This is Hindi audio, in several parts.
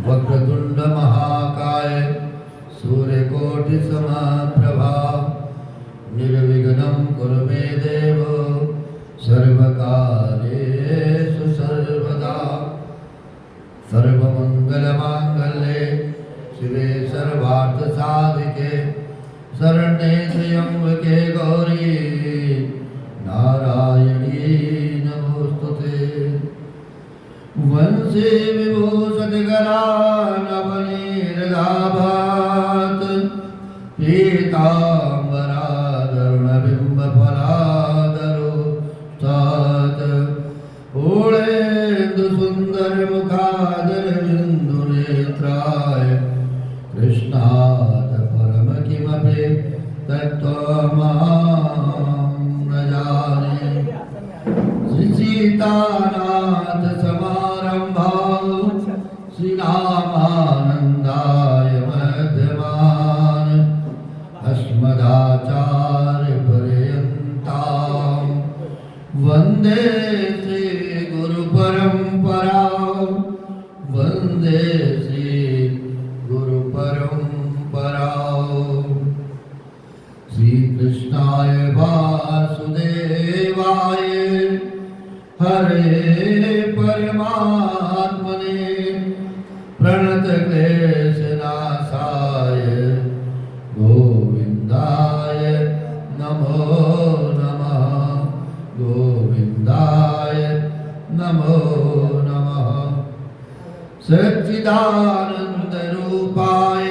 वक्रतुंड महाकाय सूर्यकोटि समप्रभा निर्विघ्नं कुरु मे देव सर्वकार्येषु सर्वदा सर्वमंगलमांगल्ये शिवे सर्वार्थसाधिके शरण्ये त्र्यंबके गौरी नारायणी नमोस्तुते। वंशे विभूषितगला नवनीरदाभात पीताम्बरादरुणबिम्बफलादरो स्तात ऊळेन्दुसुन्दरमुखादरविन्दुनेत्राय कृष्णात् परम किमपि तत्त्वमहं न जाने। सीतानाथ समारम्भां श्रीरामानन्दाय मध्यमान् अस्मदाचार्यपर्यन्तां वन्दे श्रीगुरुपरम्परां वन्दे श्रीगुरुपरम्परां। श्रीकृष्णाय वासुदेवाय हरे परमात्मने प्रणतक्लेशनाशाय गोविन्दाय नमो नमः गोविन्दाय नमो नमः। सच्चिदानन्दरूपाय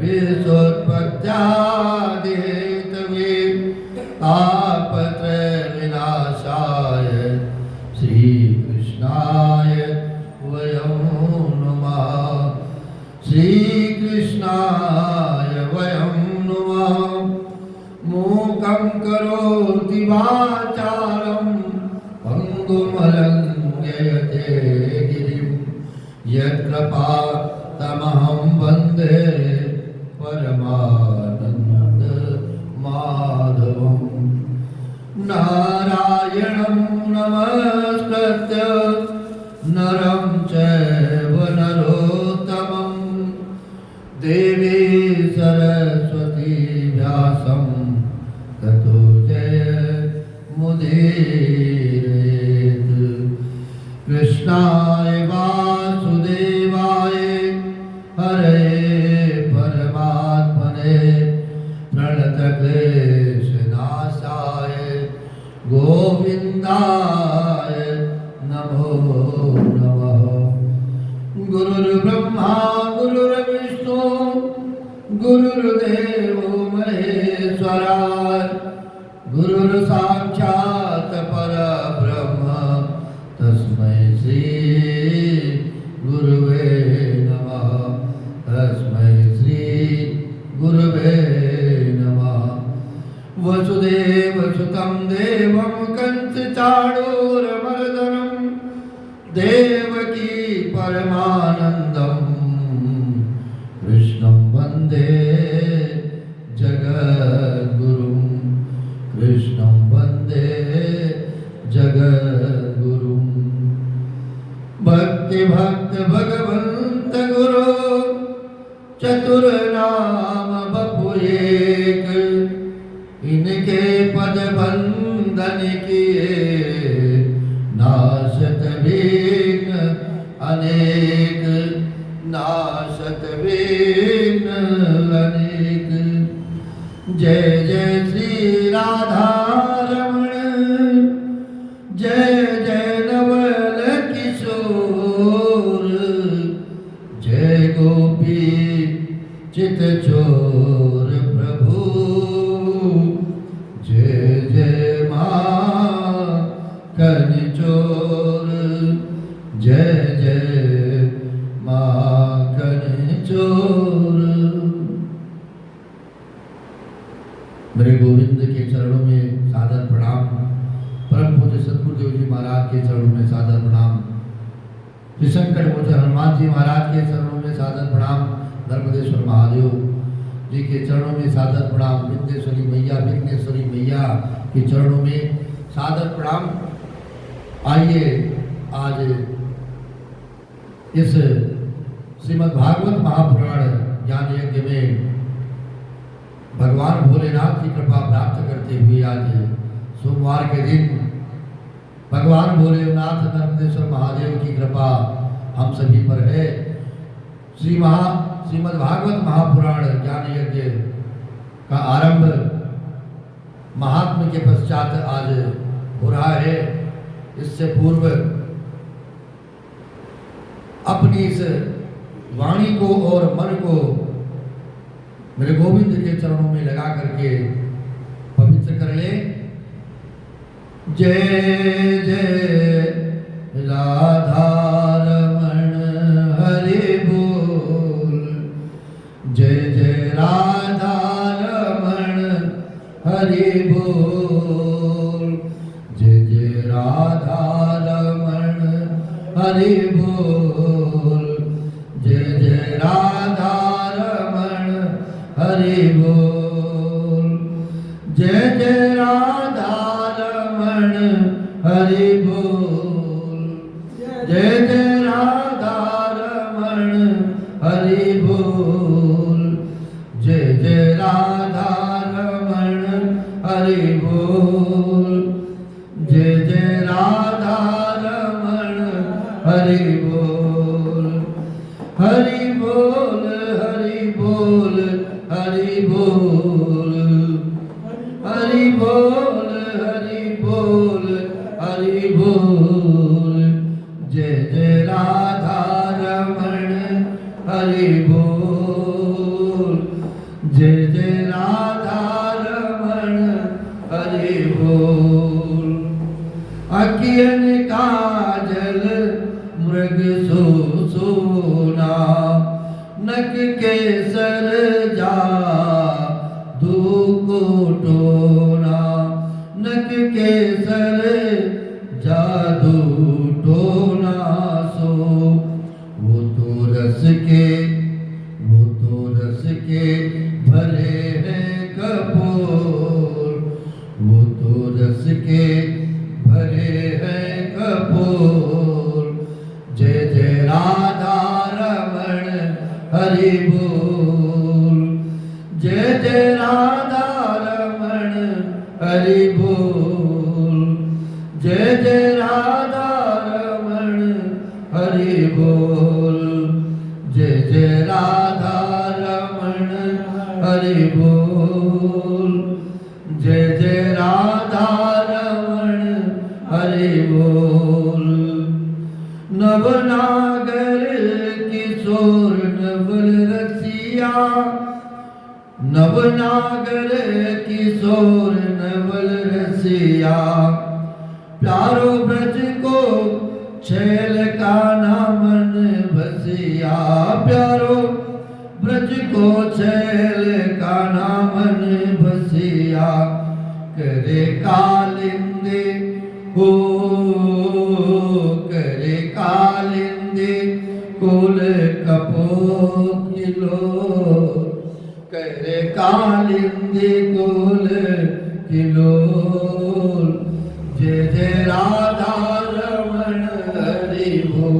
विश्वोत्पत्त्यादिहेतवे तापत्रयविनाशाय श्रीकृष्णाय वयं नमः श्रीकृष्णाय वयं नमः। मूकं करोति वाचालं पङ्गुमलङ्घयते गिरिं यत्कृपातमहं वन्दे परमानन्दमाधवम्। नारायणं नमस्कृत्य नरं चैव नरोत्तमं देवी सरस्वती व्यासं ततो जयमुदीरयेत्। कृष्णाय वासुदेवाय हरे परमात्मने प्रणतक्लेशनाशाय गोविन्दाय नमो नमः। गुरुर्ब्रह्मा गुरुर्विष्णु गुरुर्देवो महेश्वरा गुरुर्साक्षात् परब्रह्म तस्मै श्री गुरुवे नमः तस्मै श्री गुरुवे नमः। वसुदेवसुतं देवं कंसचाणूरमर्दनं देवकी परमानन्दं कृष्णं वन्दे जगद्गुरुं कृष्णं वन्दे जगद्गुरुं। भक्ति भक्त भगवंत गुरु चतुर्नाम बपु एक इनके पद बंदन किए नाशत विघ्न अनेक नाशत विघ्न अनेक। जय जय श्री राधा रमण जय जय नवल किशोर जय गोपी चित चोर प्रभु जय जय माखन चोर जय जय माखन चोर। मेरे गोविंद के चरणों में सादर प्रणाम। परम पूज्य सद्गुरुदेव जी महाराज के चरणों में सादर प्रणाम। श्री शंकर मोचन हनुमान जी महाराज के चरणों में सादर प्रणाम। नर्मदेश्वर महादेव जी के चरणों में सादर प्रणाम। विंध्येश्वरी मैया विघ्नेश्वरी मैया के चरणों में सादर प्रणाम। आइए आज इस श्रीमद् भागवत महापुराण ज्ञान यज्ञ में भगवान भोलेनाथ की कृपा प्राप्त करते हुए आज सोमवार के दिन भगवान भोलेनाथ नर्मदेश्वर महादेव की कृपा हम सभी पर है। श्रीमद् भागवत महापुराण ज्ञान यज्ञ का आरंभ महात्म्य के पश्चात आज हो रहा है। इससे पूर्व अपनी इस वाणी को और मन को मेरे गोविंद के चरणों में लगा करके पवित्र कर ले। जय जय राधा रमण हरि बोल, जय जय राधा रमण हरि बोल, जय जय राधा रमण हरि बोल, जय जय राधा रमण हरि बोल, जय जय राधा रमण हरि बोल, जय जय राधा रमण हरि बोल, जय जय राधा रमण हरि बोल, जय जय राधा रमण हरि बोल, हरि बोल हरि बोल हरि बोल, हरि बोल हरि बोल हरि बोल, जय जय राधा रमण हरि बोल, जय जय राधा रमण हरि बोल। अकियन काजल मृग सोना, नक केसर जादू को टोना, नक केसर जादू टोना सो, वो तो रस के भरे हैं कपोर, वो तो रस के भरे हैं कपोर, जय जय राधा रमण हरि बोल, जय जय राधा रमण हरि बोल, जय जय राधा रमण हरि बोल, जय जय राधा रमण हरि बोल, जय जय राधा रमण हरि बोल। नवनागर किशोर नवल रसिया, नवनागर किशोर नवल रसिया, प्यारो ब्रज को छैल का नामन बसिया, प्यारो ब्रज को छैल का नामन बसिया, करे कालिंदे हो करे कालिंदे कुल कपोकिलो, करे कालिंदे कुल किलो, जय जय राधा रमण हरि बोल,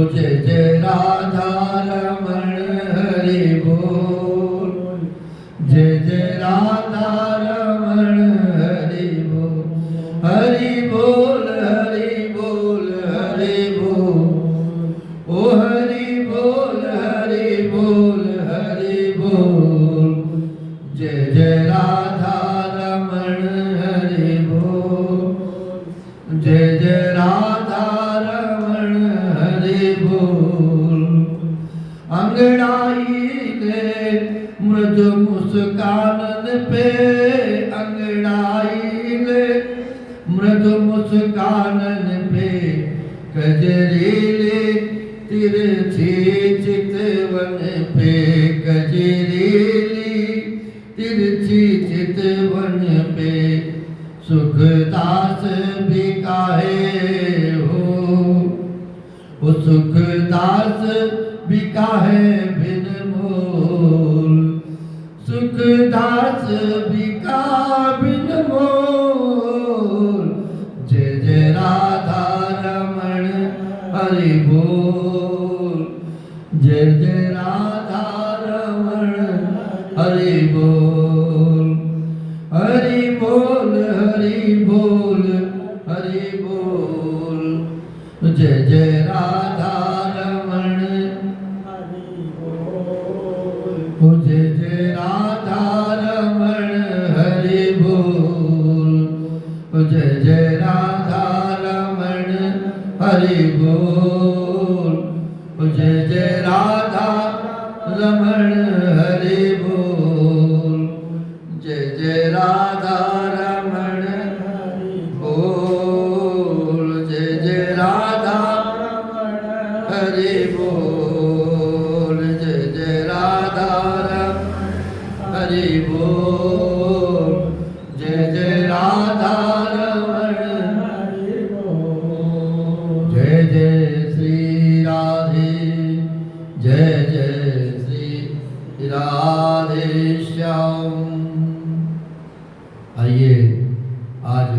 जय जय राधा रमण हरि बोल, जय जय राधा रमण हरि बोल, हरि बोल हरि बोल हरि बोल, ओ हरि बोल हरि बोल हरि बोल, जय जय राधा रमण हरि बोल, जय जय राधा रमण हरि बोल। अंगड़ाई ले मृदु मुस्कानन पे, अंगड़ाई ले मृदु मुस्कानन पे, कजरीले तिरछी चितवन पे, कजरीली तिरछी चितवन पे, सुखदास भी काहे हो सुखदास भी काहे बिन मोल, सुखदास भी का बिन मोल, हरि बोल। जय जय राधा रमण हरि बोल। हरि बोल हरि बोल हरि बोल। जय जय राधा रमण हरि बोल। जय जय राधा रमण हरि बोल। जय जय राधा रमण हरि बोल। जय जय राधा रमण हरि बोल। जय जय राधा रमण हरि बोल। जय जय राधा रमण हरि बोल। जय जय राधा रमण हरि बोल। जय जय राधा रमण हरि बोल। जय जय श्री राधे। जय जय श्री राधे श्याम। आइए आज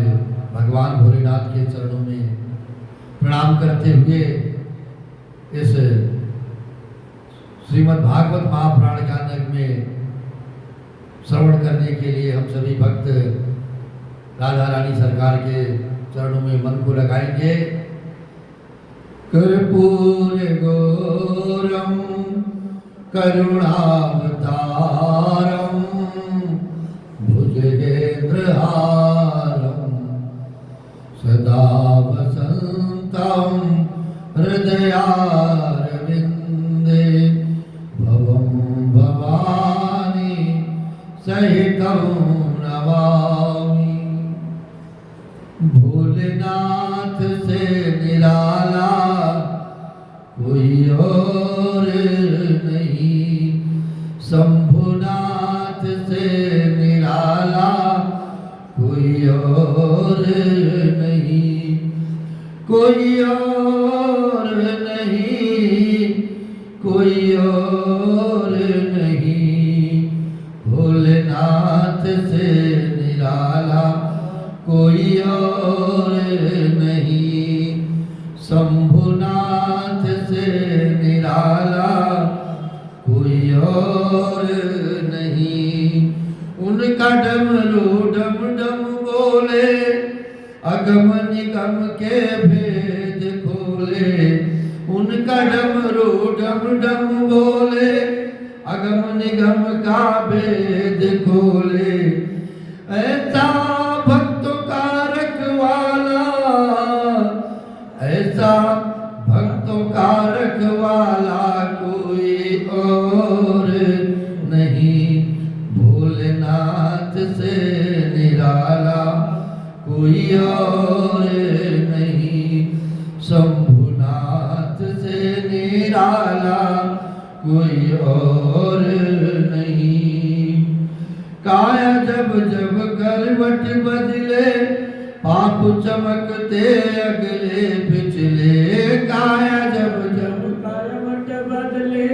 भगवान भोलेनाथ के चरणों में प्रणाम करते हुए इस श्रीमद् भागवत महापुराण गानक में श्रवण करने के लिए हम सभी भक्त राधा रानी सरकार के चरणों में मन को लगाएंगे। कर्पूर गौरम करुणावतारम भुजगेन्द्रहारम सदा वसन्तं हृदयारविन्दे भवं भवानी सहितं नमामि। भोलेनाथ से निराला कोई और नहीं। शंभुनाथ से निराला कोई और नहीं। कोई और नहीं। कोई और नहीं। भोलेनाथ से निराला कोई और नहीं। शंभुनाथ से निराला कोई और नहीं। उनका डमरू डम डम बोले अगम निगम के भेद खोले। उनका डमरू डम डम बोले अगम निगम का भेद खोले। ऐसा भक्तों का रखवाला। ऐसा भक्तों का रखवाला कोई और नहीं। भोलेनाथ से निराला कोई और नहीं। शंभुनाथ से निराला कोई और नहीं। काया जब जब करवट बदले पाप चमकते अगले पिछले। काया जब जब करवट बदले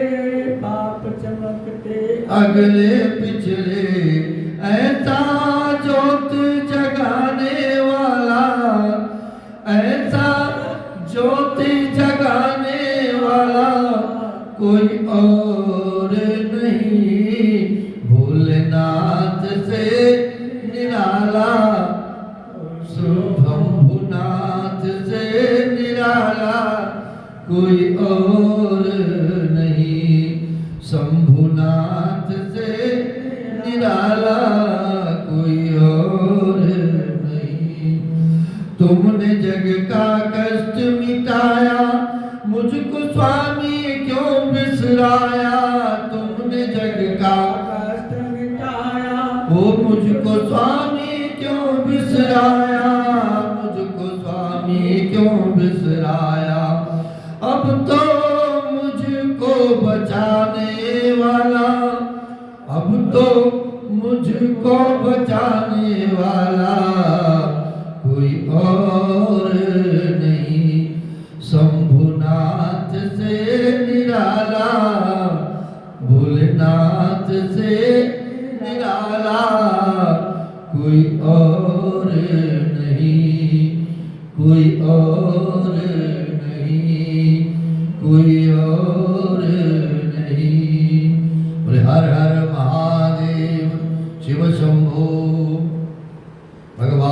पाप चमकते अगले पिछले। ऐसा ज्योत जगाने वाला। ऐसा ज्योति जगाने वाला कोई और नहीं। भोलेनाथ से निराला। शंभुनाथ से निराला कोई और नहीं। शंभुनाथ से निराला कोई और नहीं। तुमने जग का कष्ट मिटाया मुझको स्वामी क्यों बिसराया। तुमने जग का कष्ट मिटाया वो मुझको स्वामी क्यों बिसराया। मुझको स्वामी क्यों बिसराया। अब तो मुझको बचाने वाला। अब तो मुझको बचाने वाला कोई और नहीं। शंभुनाथ से निराला। भोलेनाथ से निराला कोई और नहीं। कोई और नहीं।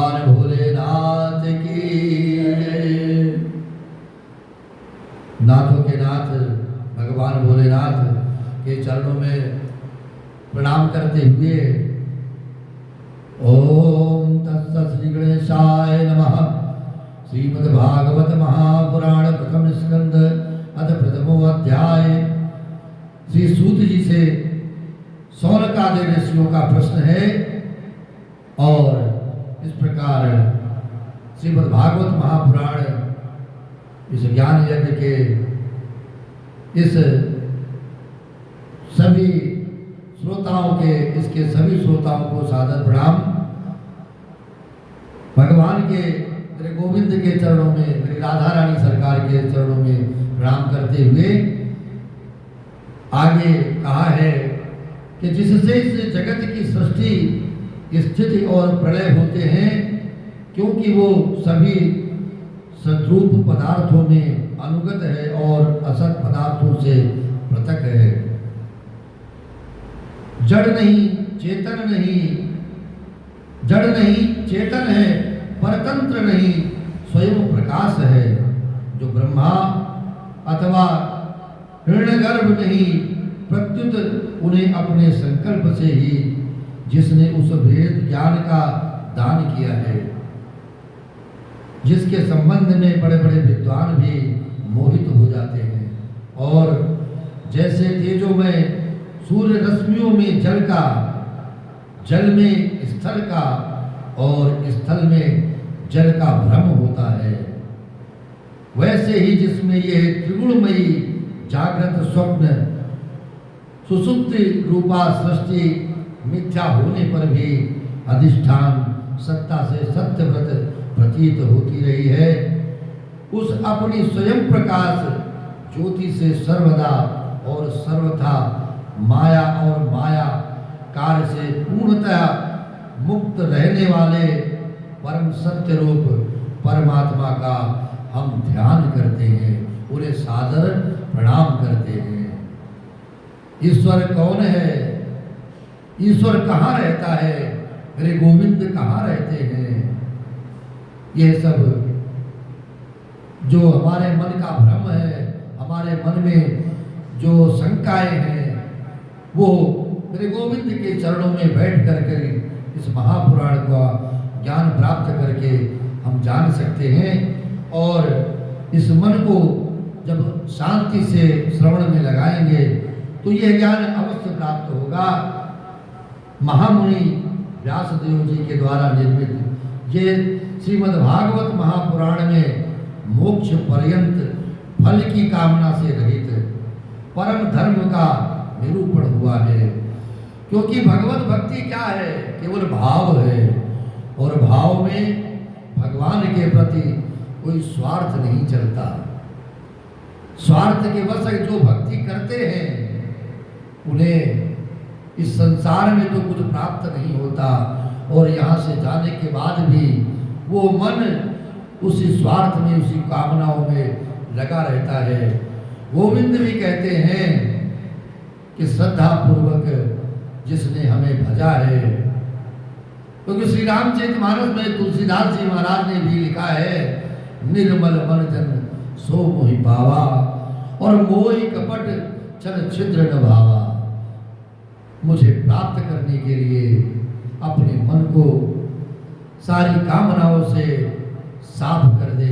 भगवान भोलेनाथ की जय। नाथों के नाथ भगवान भोलेनाथ के चरणों में प्रणाम करते हुए ओम तत्सत् श्री गणेशाय नमः। श्रीमद्भागवत महापुराण प्रथम स्कंद अथ प्रथमो अध्याय। श्री सूत जी से शौनकादि ऋषियों का प्रश्न है और इस प्रकार श्रीमद्भागवत महापुराण इस ज्ञान यज्ञ के इस सभी श्रोताओं के इसके सभी श्रोताओं को सादर प्रणाम। भगवान के मेरे गोविंद के चरणों में, मेरी राधा रानी सरकार के चरणों में प्रणाम करते हुए आगे कहा है कि जिससे इस जगत की सृष्टि स्थिति और प्रलय होते हैं, क्योंकि वो सभी सद्रूप पदार्थों में अनुगत है और असत पदार्थों से पृथक है। जड़ नहीं चेतन नहीं, जड़ नहीं चेतन है, परतंत्र नहीं, स्वयं प्रकाश है। जो ब्रह्मा अथवा हिरण्यगर्भ नहीं, प्रत्युत उन्हें अपने संकल्प से ही जिसने उस वेद ज्ञान का दान किया है, जिसके संबंध में बड़े बड़े विद्वान भी मोहित हो जाते हैं। और जैसे तेजों में सूर्य रश्मियों में जल का, जल में स्थल का और स्थल में जल का भ्रम होता है, वैसे ही जिसमें यह त्रिगुणमयी जागृत स्वप्न सुसुप्ति रूपा सृष्टि मिथ्या होने पर भी अधिष्ठान सत्ता से सत्यव्रत प्रतीत होती रही है, उस अपनी स्वयं प्रकाश ज्योति से सर्वदा और सर्वथा माया और माया कार्य से पूर्णतः मुक्त रहने वाले परम सत्य रूप परमात्मा का हम ध्यान करते हैं, उन्हें सादर प्रणाम करते हैं। ईश्वर कौन है? ईश्वर कहाँ रहता है? मेरे गोविंद कहाँ रहते हैं? यह सब जो हमारे मन का भ्रम है, हमारे मन में जो शंकाएं हैं, वो मेरे गोविंद के चरणों में बैठ करके इस महापुराण का ज्ञान प्राप्त करके हम जान सकते हैं। और इस मन को जब शांति से श्रवण में लगाएंगे तो यह ज्ञान अवश्य प्राप्त होगा। महामुनि व्यासदेव जी के द्वारा निर्मित ये श्रीमद्भागवत महापुराण में मोक्ष पर्यंत फल की कामना से रहित परम धर्म का निरूपण हुआ है। क्योंकि भगवत भक्ति क्या है? केवल भाव है, और भाव में भगवान के प्रति कोई स्वार्थ नहीं चलता। स्वार्थ के वश जो भक्ति करते हैं उन्हें इस संसार में तो कुछ प्राप्त नहीं होता, और यहाँ से जाने के बाद भी वो मन उसी स्वार्थ में, उसी कामनाओं में लगा रहता है। गोविंद भी कहते हैं कि श्रद्धा पूर्वक जिसने हमें भजा है, क्योंकि श्री रामचरितमानस में तुलसीदास जी महाराज ने भी लिखा है, निर्मल मन जन सो मोहि पावा और मोहि कपट छल छिद्र न भावा। मुझे प्राप्त करने के लिए अपने मन को सारी कामनाओं से साफ कर दे।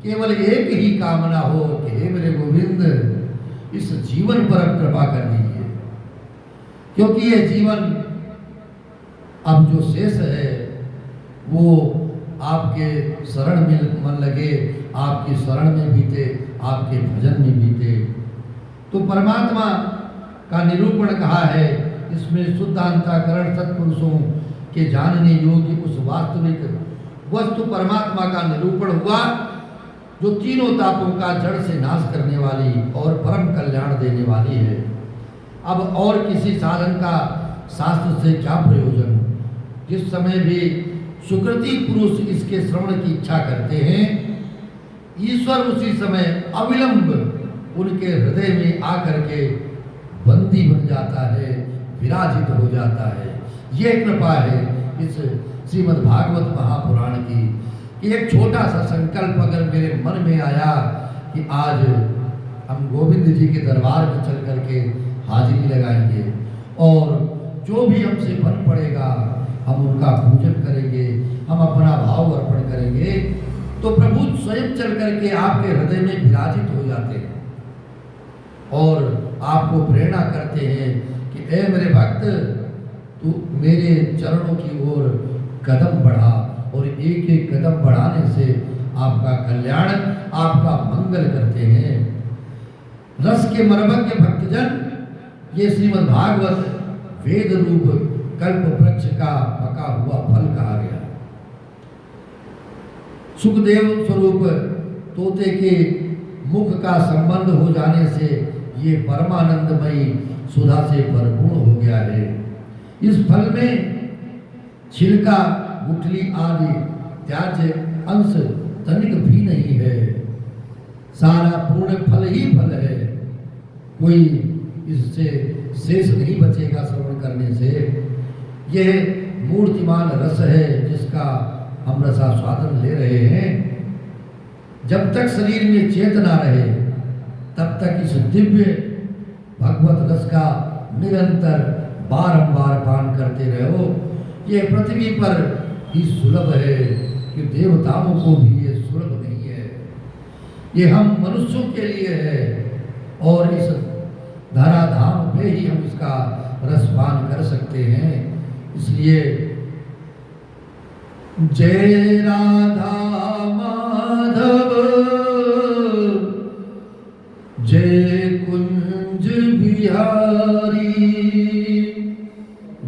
केवल एक ही कामना हो कि हे मेरे गोविंद इस जीवन पर अब कृपा कर दीजिए, क्योंकि यह जीवन अब जो शेष है वो आपके शरण में मन लगे, आपकी शरण में बीते, आपके भजन में बीते। तो परमात्मा का निरूपण कहा है इसमें शुद्धांतःकरण सत्पुरुषों के जानने योग्य उस वास्तविक वस्तु परमात्मा का निरूपण हुआ, जो तीनों तापों का जड़ से नाश करने वाली और परम कल्याण देने वाली है। अब और किसी साधन का शास्त्र से क्या प्रयोजन? जिस समय भी सुकृति पुरुष इसके श्रवण की इच्छा करते हैं, ईश्वर उसी समय अविलंब उनके हृदय में आकर के बंदी बन जाता है, विराजित हो जाता है। ये कृपा है इस श्रीमद् भागवत महापुराण की कि एक छोटा सा संकल्प अगर मेरे मन में आया कि आज हम गोविंद जी के दरबार में चल करके हाजिरी लगाएंगे और जो भी हमसे बन पड़ेगा हम उनका पूजन करेंगे, हम अपना भाव अर्पण करेंगे, तो प्रभु स्वयं चल करके आपके हृदय में विराजित हो जाते हैं और आपको प्रेरणा करते हैं कि ए मेरे भक्त, तू मेरे चरणों की ओर कदम बढ़ा और एक एक कदम बढ़ाने से आपका कल्याण, आपका मंगल करते हैं। रस के मर्मज्ञ भक्तजन, ये श्रीमद् भागवत वेद रूप कल्प वृक्ष का पका हुआ फल कहा गया। सुखदेव स्वरूप तोते के मुख का संबंध हो जाने से ये परमानंदमयी सुधा से भरपूर हो गया है। इस फल में छिलका, गुठली आदि त्याज्य अंश तनिक भी नहीं है, सारा पूर्ण फल ही फल है। कोई इससे शेष नहीं बचेगा श्रवण करने से। यह मूर्तिमान रस है जिसका हम रसास्वादन ले रहे हैं। जब तक शरीर में चेतना रहे तब तक इस दिव्य भगवत रस का निरंतर बारंबार पान करते रहो। ये पृथ्वी पर ही सुलभ है कि देवताओं को भी ये सुलभ नहीं है। ये हम मनुष्यों के लिए है और इस धराधाम पे ही हम इसका रसपान कर सकते हैं। इसलिए जय राधा माधव, जय कुंज बिहारी,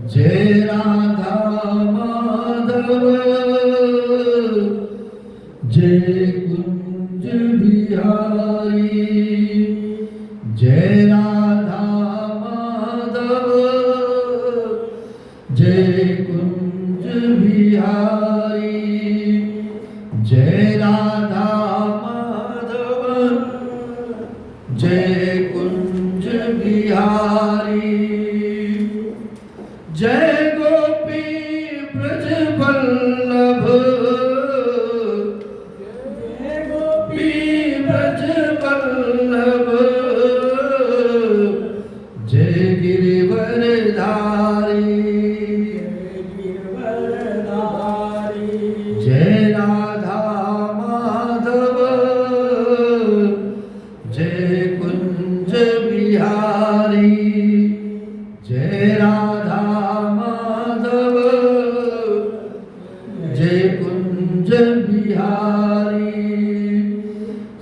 जय राधा माधव, जय कुंज बिहारी, जय राधा माधव, जय कुंज बिहारी, जय राधा माधव, जय कुंज बिहारी, जय गोपी ब्रज वल्लभ, जय गोपी ब्रज वल्लभ, जय गिरिवरधारी, जय राधा माधव, जय कुंज बिहारी, जय राधा माधव, जय कुंज बिहारी।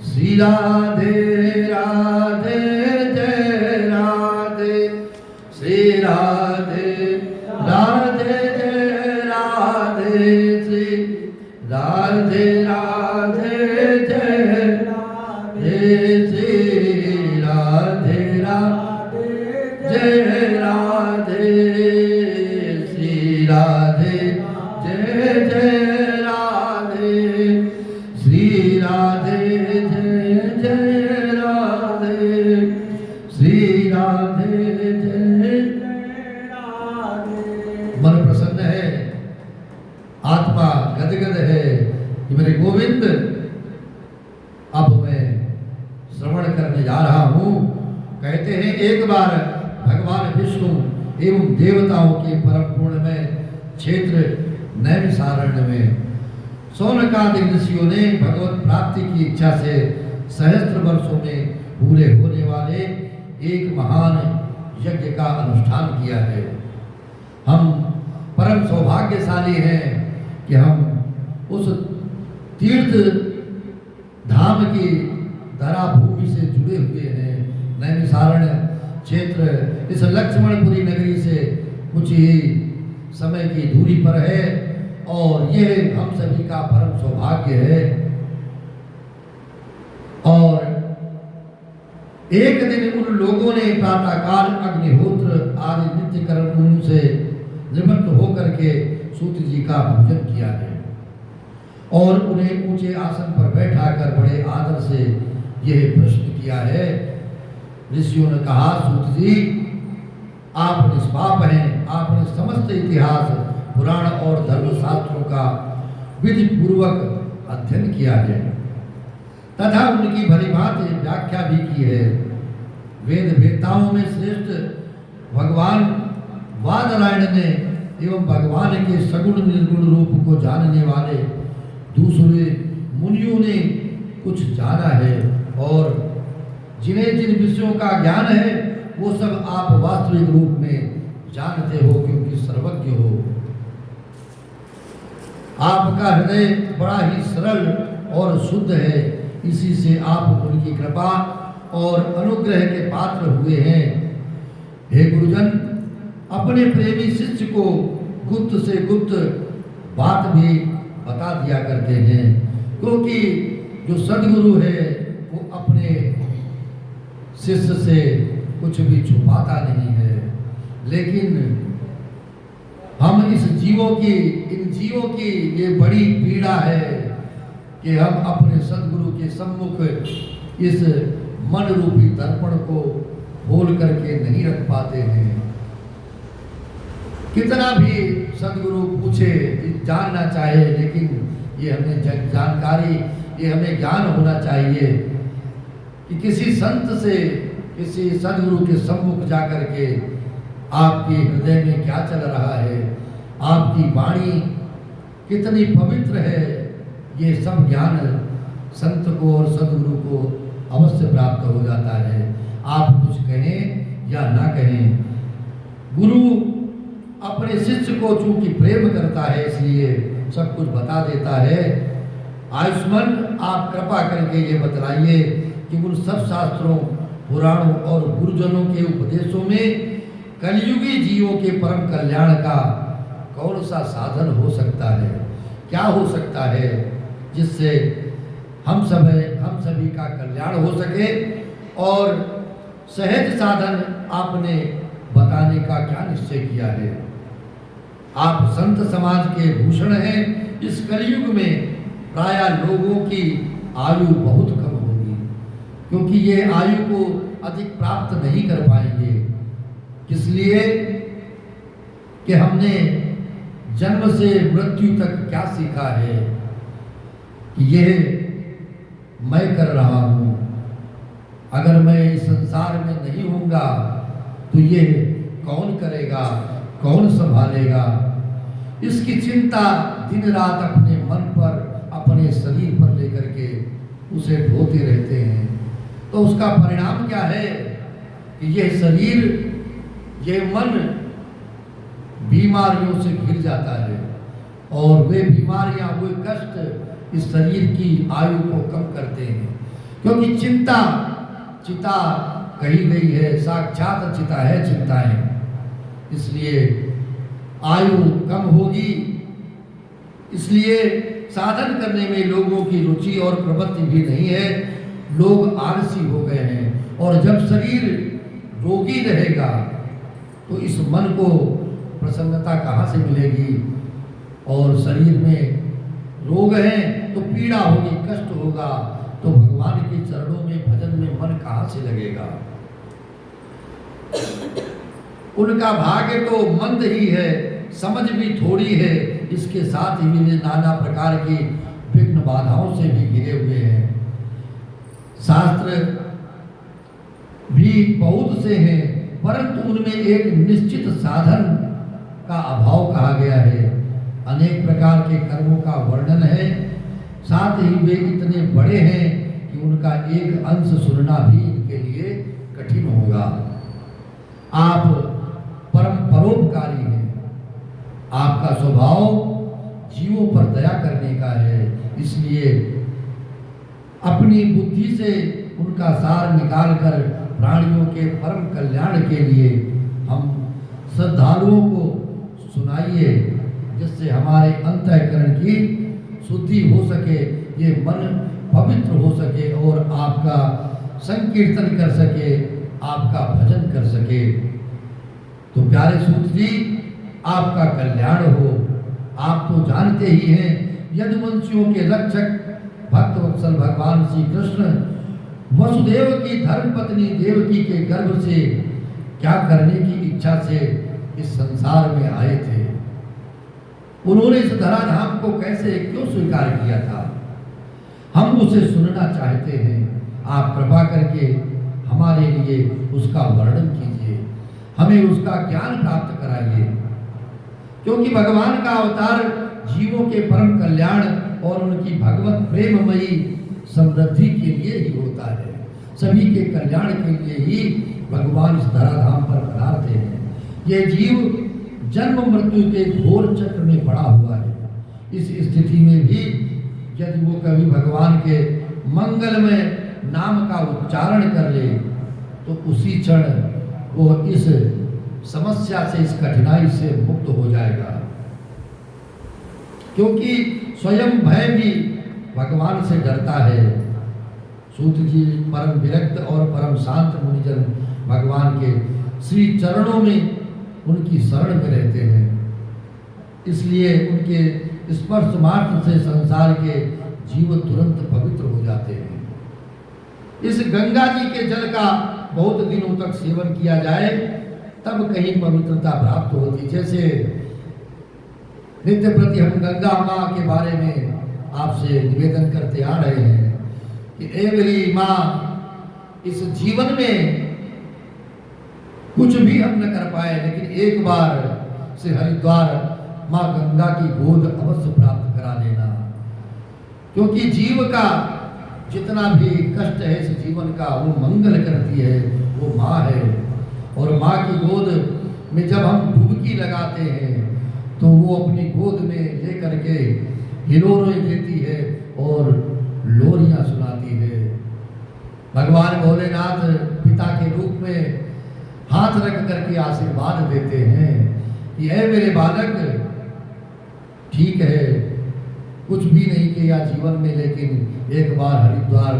श्री राधे राधे, जय राधे, श्री राधे राधे, जय राधे, श्री राधे राधे, जय राधे, श्री राधे राधे, जय राधे, श्री राधे, जय जय राधे, श्री राधे, जय जय राधे, श्री राधे, जय जय राधे। मन प्रसन्न है, आत्मा गदगद है कि मेरे गोविंद, अब मैं श्रवण करने जा रहा हूँ। कहते हैं एक बार भगवान विष्णु एवं देवताओं के परम पुण्यमय क्षेत्र नैमिषारण्य में शौनकादि ऋषियों ने भगवत प्राप्ति की इच्छा से सहस्त्र वर्षों में पूरे होने वाले एक महान यज्ञ का अनुष्ठान किया है। हम परम सौभाग्यशाली हैं कि हम उस तीर्थ धाम की धरा भूमि से जुड़े हुए हैं। नैमिषारण्य क्षेत्र इस लक्ष्मणपुरी नगरी से कुछ ही समय की दूरी पर है और यह हम सभी का परम सौभाग्य है। और एक दिन उन लोगों ने प्रातःकाल अग्निहोत्र आदि नित्य कर्मों से निवृत्त होकर के सूत जी का पूजन किया है और उन्हें ऊंचे आसन पर बैठाकर बड़े आदर से यह प्रश्न किया है। ऋषियों ने कहा, सूत जी, आप निष्पाप हैं, आपने समस्त इतिहास पुराण और धर्मशास्त्रों का विधि पूर्वक अध्ययन किया है तथा उनकी भलीभांति व्याख्या भी की है। वेद वेताओं में श्रेष्ठ भगवान वादरायण ने एवं भगवान के सगुण निर्गुण रूप को जानने वाले दूसरे मुनियों ने कुछ जाना है और जिन्हें जिन विषयों का ज्ञान है वो सब आप वास्तविक रूप में जानते हो क्योंकि सर्वज्ञ हो। आपका हृदय बड़ा ही सरल और शुद्ध है, इसी से आप उनकी कृपा और अनुग्रह के पात्र हुए हैं। हे गुरुजन, अपने प्रेमी शिष्य को गुप्त से गुप्त बात भी बता दिया करते हैं, क्योंकि जो सद्गुरु है वो अपने शिष्य से कुछ भी छुपाता नहीं है। लेकिन हम इन जीवों की ये बड़ी पीड़ा है कि हम अपने सद्गुरु के सम्मुख इस मन रूपी दर्पण को खोल करके नहीं रख पाते हैं। कितना भी सद्गुरु पूछे, जानना चाहे, लेकिन ये हमें जानकारी, ये हमें ज्ञान होना चाहिए कि किसी संत से, किसी सद्गुरु के सम्मुख जाकर के आपके हृदय में क्या चल रहा है, आपकी वाणी कितनी पवित्र है, ये सब ज्ञान संत को और सद्गुरु को अवश्य प्राप्त हो जाता है। आप कुछ कहें या ना कहें, गुरु अपने शिष्य को चूंकि प्रेम करता है इसलिए सब कुछ बता देता है। आयुष्मान, आप कृपा करके ये बतलाइए कि उन सब शास्त्रों, पुराणों और गुरुजनों के उपदेशों में कलयुगी जीवों के परम कल्याण का कौन सा साधन हो सकता है, क्या हो सकता है जिससे हम सभी का कल्याण हो सके, और सहज साधन आपने बताने का क्या निश्चय किया है। आप संत समाज के भूषण हैं। इस कलयुग में प्रायः लोगों की आयु बहुत कम होगी, क्योंकि ये आयु को अधिक प्राप्त नहीं कर पाएंगे, इसलिए कि हमने जन्म से मृत्यु तक क्या सीखा है कि यह मैं कर रहा हूँ, अगर मैं इस संसार में नहीं होऊंगा तो ये कौन करेगा, कौन संभालेगा। इसकी चिंता दिन रात अपने मन पर, अपने शरीर पर लेकर के उसे ढोते रहते हैं। तो उसका परिणाम क्या है कि यह शरीर, यह मन बीमारियों से घिर जाता है, और वे बीमारियां, वे कष्ट इस शरीर की आयु को कम करते हैं, क्योंकि चिंता चिता कही गई है, साक्षात चिता है चिंताएं। इसलिए आयु कम होगी, इसलिए साधन करने में लोगों की रुचि और प्रवृत्ति भी नहीं है। लोग आलसी हो गए हैं, और जब शरीर रोगी रहेगा तो इस मन को प्रसन्नता कहाँ से मिलेगी। और शरीर में रोग है तो पीड़ा होगी, कष्ट होगा, तो भगवान के चरणों में, भजन में मन कहाँ से लगेगा। उनका भाग्य तो मंद ही है, समझ भी थोड़ी है, इसके साथ ही वे नाना प्रकार की विघ्न बाधाओं से भी घिरे हुए हैं। शास्त्र भी बहुत से हैं, परंतु उनमें एक निश्चित साधन का अभाव कहा गया है। अनेक प्रकार के कर्मों का वर्णन है, साथ ही वे इतने बड़े हैं कि उनका एक अंश सुनना भी इनके लिए कठिन होगा। आप परम परोपकारी हैं, आपका स्वभाव जीवों पर दया करने का है, इसलिए अपनी बुद्धि से उनका सार निकालकर प्राणियों के परम कल्याण के लिए हम श्रद्धालुओं को सुनाइए, जिससे हमारे अंतःकरण की शुद्धि हो सके, ये मन पवित्र हो सके और आपका संकीर्तन कर सके, आपका भजन कर सके। तो प्यारे सूत जी, आपका कल्याण हो। आप तो जानते ही हैं, यदुवंशियों के रक्षक भक्त वत्सल भगवान श्री कृष्ण वसुदेव की धर्मपत्नी देवकी के गर्भ से क्या करने की इच्छा से इस संसार में आए थे। उन्होंने इस धराधाम को कैसे क्यों स्वीकार किया था, हम उसे सुनना चाहते हैं। आप कृपा करके हमारे लिए उसका वर्णन कीजिए, हमें उसका ज्ञान प्राप्त कराइए, क्योंकि भगवान का अवतार जीवों के परम कल्याण और उनकी भगवत प्रेममयी समृद्धि के लिए ही होता है। सभी के कल्याण के लिए ही भगवान इस धराधाम पर पधारते हैं। ये जीव जन्म मृत्यु के घोर चक्र में पड़ा हुआ है। इस स्थिति में भी यदि वो कभी भगवान के मंगलमय नाम का उच्चारण कर ले तो उसी क्षण वो इस समस्या से, इस कठिनाई से मुक्त हो जाएगा, क्योंकि स्वयं भय भी भगवान से डरता है। सूत जी परम विरक्त और परम शांत मुनिजन भगवान के श्री चरणों में उनकी शरण में रहते हैं, इसलिए उनके स्पर्श मात्र से संसार के जीव तुरंत पवित्र हो जाते हैं। इस गंगा जी के जल का बहुत दिनों तक सेवन किया जाए तब कहीं पवित्रता प्राप्त होती। जैसे नित्य प्रति हम गंगा माँ के बारे में आपसे निवेदन करते आ रहे हैं कि ए मेरी माँ, इस जीवन में कुछ भी हम न कर पाए, लेकिन एक बार से हरिद्वार माँ गंगा की गोद अवश्य प्राप्त करा देना, क्योंकि जीव का जितना भी कष्ट है इस जीवन का वो मंगल करती है, वो माँ है। और माँ की गोद में जब हम डुबकी लगाते हैं तो वो अपनी गोद में लेकर के हिलोरें देती है और लोरियां सुनाती है। भगवान भोलेनाथ पिता के रूप में हाथ रख करके आशीर्वाद देते हैं कि ऐ मेरे बालक, ठीक है कुछ भी नहीं किया जीवन में, लेकिन एक बार हरिद्वार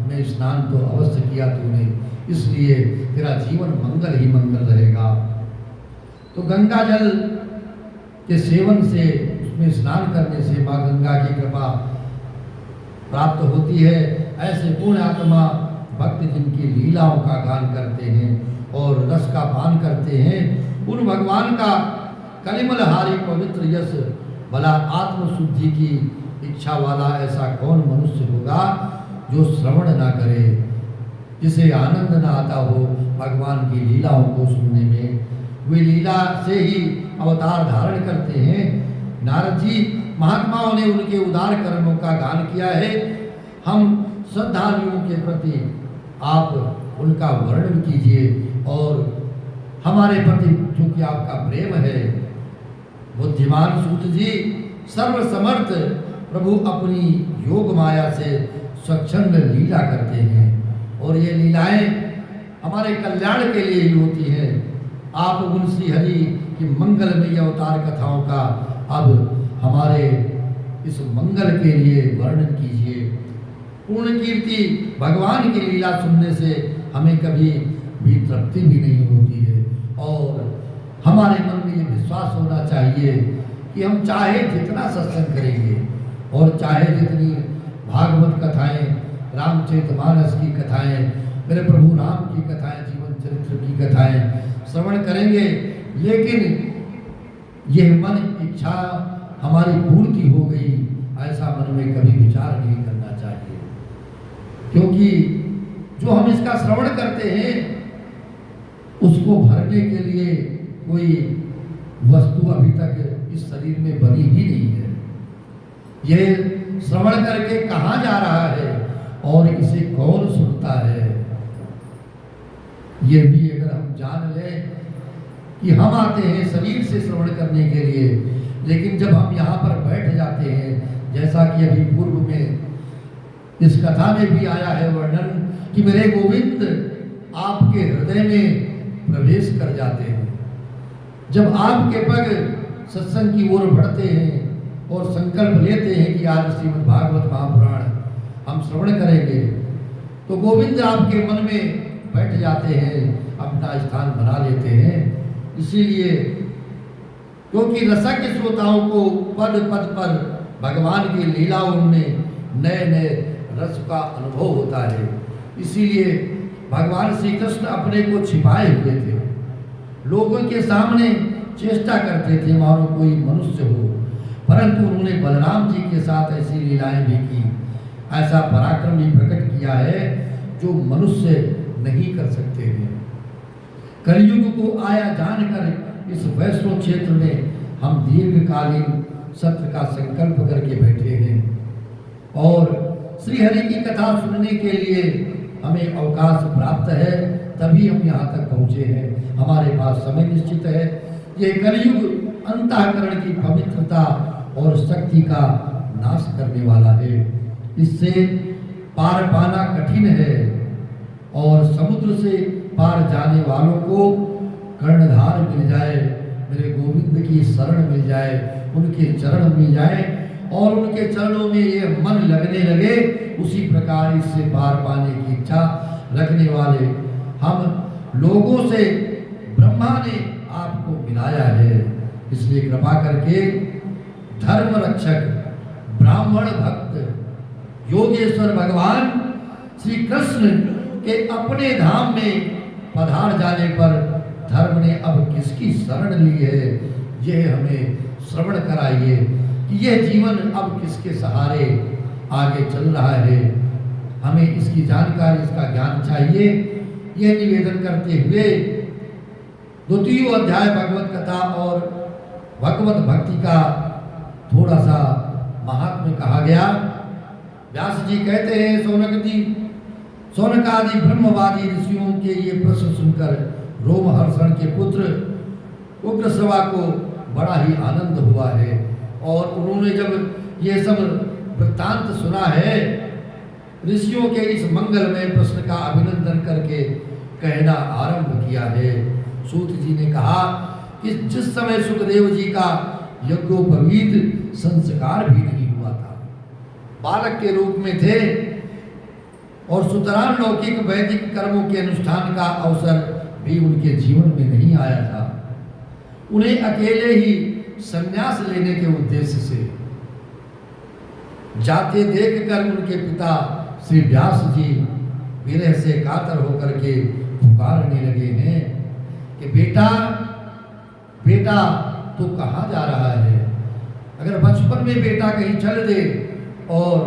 में स्नान तो अवश्य किया तूने, इसलिए तेरा जीवन मंगल ही मंगल रहेगा। तो गंगा जल के सेवन से, उसमें स्नान करने से माँ गंगा की कृपा प्राप्त होती है। ऐसे पूर्ण आत्मा भक्त जिनकी लीलाओं का गान करते हैं और रस का पान करते हैं, उन भगवान का कलिमलहारी पवित्र यश भला आत्मशुद्धि की इच्छा वाला ऐसा कौन मनुष्य होगा जो श्रवण ना करे, जिसे आनंद ना आता हो भगवान की लीलाओं को सुनने में। वे लीला से ही अवतार धारण करते हैं। नारद जी महात्माओं ने उनके उदार कर्मों का गान किया है। हम श्रद्धालुओं के प्रति आप उनका वर्णन कीजिए और हमारे प्रति चूंकि आपका प्रेम है। बुद्धिमान सूत जी सर्वसमर्थ प्रभु अपनी योग माया से स्वच्छंद लीला करते हैं और ये लीलाएं हमारे कल्याण के लिए ही होती हैं। आप उन श्री हरि की मंगलमयी अवतार कथाओं का अब हमारे इस मंगल के लिए वर्णन कीजिए। पूर्ण कीर्ति भगवान की लीला सुनने से हमें कभी भी तृप्ति भी नहीं होती है और हमारे मन में ये विश्वास होना चाहिए कि हम चाहे जितना सत्संग करेंगे और चाहे जितनी भागवत कथाएं, रामचरितमानस की कथाएं, मेरे प्रभु राम की कथाएं, जीवन चरित्र की कथाएं श्रवण करेंगे, लेकिन यह मन इच्छा हमारी पूर्ति हो गई ऐसा मन में कभी विचार नहीं करना चाहिए, क्योंकि जो हम इसका श्रवण करते हैं उसको भरने के लिए कोई वस्तु अभी तक इस शरीर में बनी ही नहीं है। ये श्रवण करके कहाँ जा रहा है और इसे कौन सुनता है, ये भी अगर हम जान लें कि हम आते हैं शरीर से श्रवण करने के लिए, लेकिन जब हम यहाँ पर बैठ जाते हैं, जैसा कि अभी पूर्व में इस कथा में भी आया है वर्णन कि मेरे गोविंद आपके हृदय में प्रवेश कर जाते हैं। जब आपके पग सत्संग की ओर बढ़ते हैं और संकल्प लेते हैं कि आज श्रीमद् भागवत महापुराण हम श्रवण करेंगे, तो गोविंद आपके मन में बैठ जाते हैं, अपना स्थान बना लेते हैं। इसीलिए क्योंकि रसज्ञ श्रोताओं को पद पद पर भगवान की लीलाओं में नए नए रस का अनुभव होता है, इसीलिए भगवान श्री कृष्ण अपने को छिपाए हुए थे, लोगों के सामने चेष्टा करते थे मानो कोई मनुष्य हो, परंतु उन्होंने बलराम जी के साथ ऐसी लीलाएं भी की, ऐसा पराक्रम भी प्रकट किया है जो मनुष्य नहीं कर सकते हैं। कलयुग को आया जानकर इस वैष्णव क्षेत्र में हम दीर्घकालीन सत्र का संकल्प करके बैठे हैं और श्री हरि की कथा सुनने के लिए हमें अवकाश प्राप्त है, तभी हम यहाँ तक पहुँचे हैं। हमारे पास समय निश्चित है। ये कलयुग अंतःकरण की पवित्रता और शक्ति का नाश करने वाला है। इससे पार पाना कठिन है और समुद्र से पार जाने वालों को कर्णधार मिल जाए, मेरे गोविंद की शरण मिल जाए, उनके चरण मिल जाए और उनके चरणों में ये मन लगने लगे, उसी प्रकार इससे पार पाने की इच्छा रखने वाले हम लोगों से ब्रह्मा ने आपको मिलाया है। इसलिए कृपा करके धर्म रक्षक ब्राह्मण भक्त योगेश्वर भगवान श्री कृष्ण के अपने धाम में पधार जाने पर धर्म ने अब किसकी शरण ली है, यह हमें श्रवण कराइए कि यह जीवन अब किसके सहारे आगे चल रहा है। हमें इसकी जानकारी, इसका ज्ञान चाहिए। यह निवेदन करते हुए द्वितीय अध्याय भगवत कथा और भगवत भक्ति का थोड़ा सा महात्म्य कहा गया। व्यास जी कहते हैं, सौनकादि ब्रह्मवादी ऋषियों के ये प्रश्न सुनकर रोमहर्षण के पुत्र उग्रश्रवा को बड़ा ही आनंद हुआ है और उन्होंने जब ये सब वृत्तांत सुना है, ऋषियों के इस मंगलमय प्रश्न का अभिनंदन करके कहना आरंभ किया है। सूत जी ने कहा कि जिस समय सुखदेव जी का यज्ञोपवीत संस्कार भी नहीं हुआ था, बालक के रूप में थे और सुतरां लौकिक वैदिक कर्मों के अनुष्ठान का अवसर भी उनके जीवन में नहीं आया था। उन्हें अकेले ही संन्यास लेने के उद्देश्य से जाते देखकर उनके पिता श्री व्यास जी विरह से कातर होकर के पुकारने लगे हैं कि बेटा बेटा तू कहाँ जा रहा है। अगर बचपन में बेटा कहीं चल दे और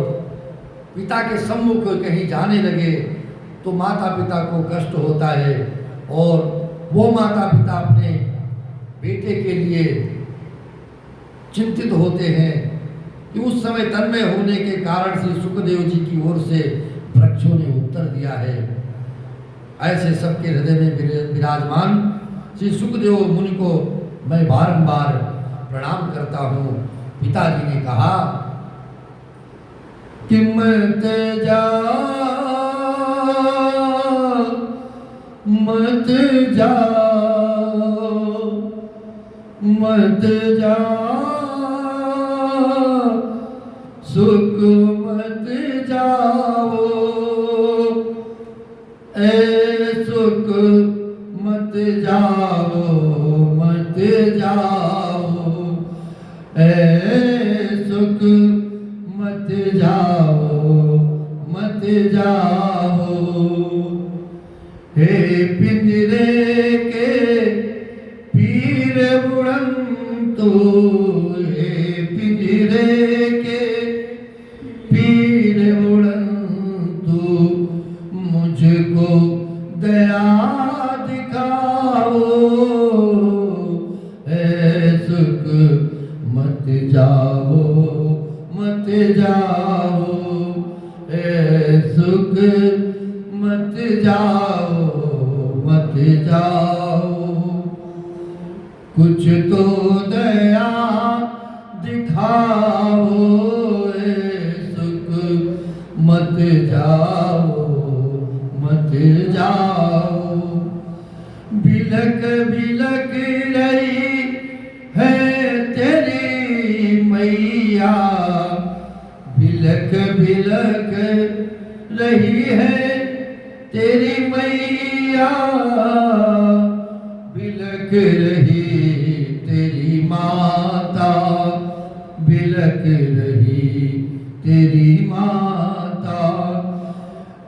पिता के सम्मुख कहीं जाने लगे तो माता पिता को कष्ट होता है और वो माता पिता अपने बेटे के लिए चिंतित होते हैं कि उस समय तन्मय होने के कारण श्री सुखदेव जी की ओर से वृक्षों ने उत्तर दिया है। ऐसे सबके हृदय में विराजमान श्री सुखदेव मुनि को मैं बारंबार प्रणाम करता हूँ। पिताजी ने कहा कि मत जाओ मत जाओ मत जाओ सुख मत जाओ, ए सुख मत जाओ मत जाओ, ए सुख मत जाओ मत जाओ। हे पिंजरे के पीर उड़ंतु, हे पिंजरे के पीर उड़ंतु, मुझको दया दिखाओ, ए सुख मत जाओ मत जाओ, ए सुख मत जाओ मत जाओ। कुछ तो दया दिखाओ, ए सुख मत जाओ मत जाओ। बिलक बिलक रही है तेरी मैया, बिलक बिलक रही है तेरी मैया, बिलक रही तेरी माता, बिलक रही तेरी माता।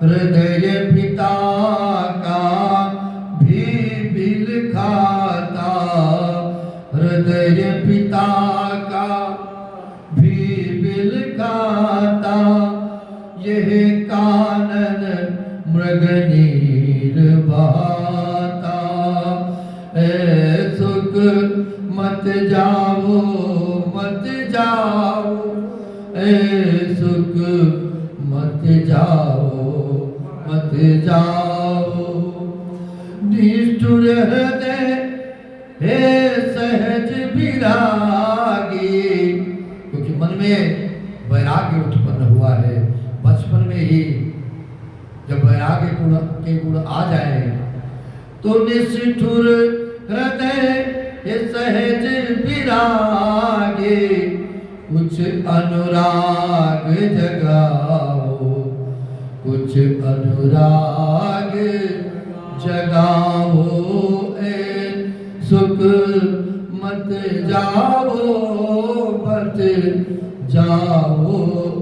हृदय पिता का भी बिलखाता, हृदय पिता का गगनीर बहाता, ए सुख मत जाओ मत जाओ, ए सुख मत जाओ मत जाओ। निष्ठुर हृदय हे सहज विरागी, क्योंकि मन में वैराग्य उत्पन्न हुआ है। बचपन में ही जब वैराग्य के गुण आ जाए तो निष्ठुर हृदय हे सहज विरागी, कुछ अनुराग जगाओ कुछ अनुराग जगाओ, ए सुख मत जाओ मत जाओ,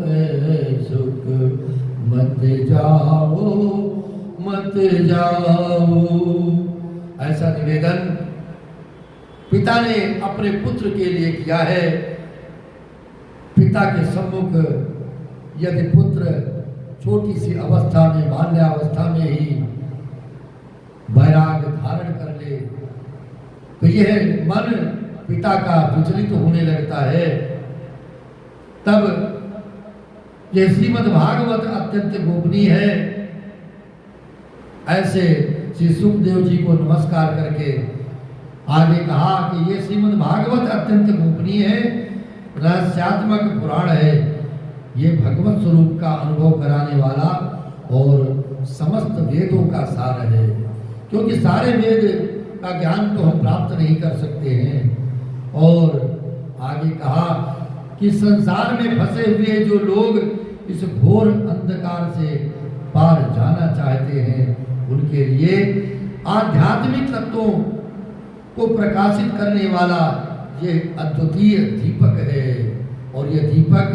ए सुख मत जाओ मत जाओ। ऐसा निवेदन पिता ने अपने पुत्र के लिए किया है। पिता के सम्मुख यदि पुत्र छोटी सी अवस्था में, बाल्यावस्था में ही वैराग धारण कर ले तो यह मन पिता का विचलित होने लगता है। तब यह श्रीमद् भागवत अत्यंत गोपनीय है। ऐसे श्री सुखदेव जी को नमस्कार करके आगे कहा कि ये श्रीमद् भागवत अत्यंत गोपनीय है, रहस्यात्मक पुराण है। ये भगवत स्वरूप का अनुभव कराने वाला और समस्त वेदों का सार है, क्योंकि सारे वेद का ज्ञान तो हम प्राप्त नहीं कर सकते हैं। और आगे कहा कि संसार में फंसे हुए जो लोग इस घोर अंधकार से पार जाना चाहते हैं, उनके लिए आध्यात्मिक तत्वों को प्रकाशित करने वाला ये अद्वितीय दीपक है। और यह दीपक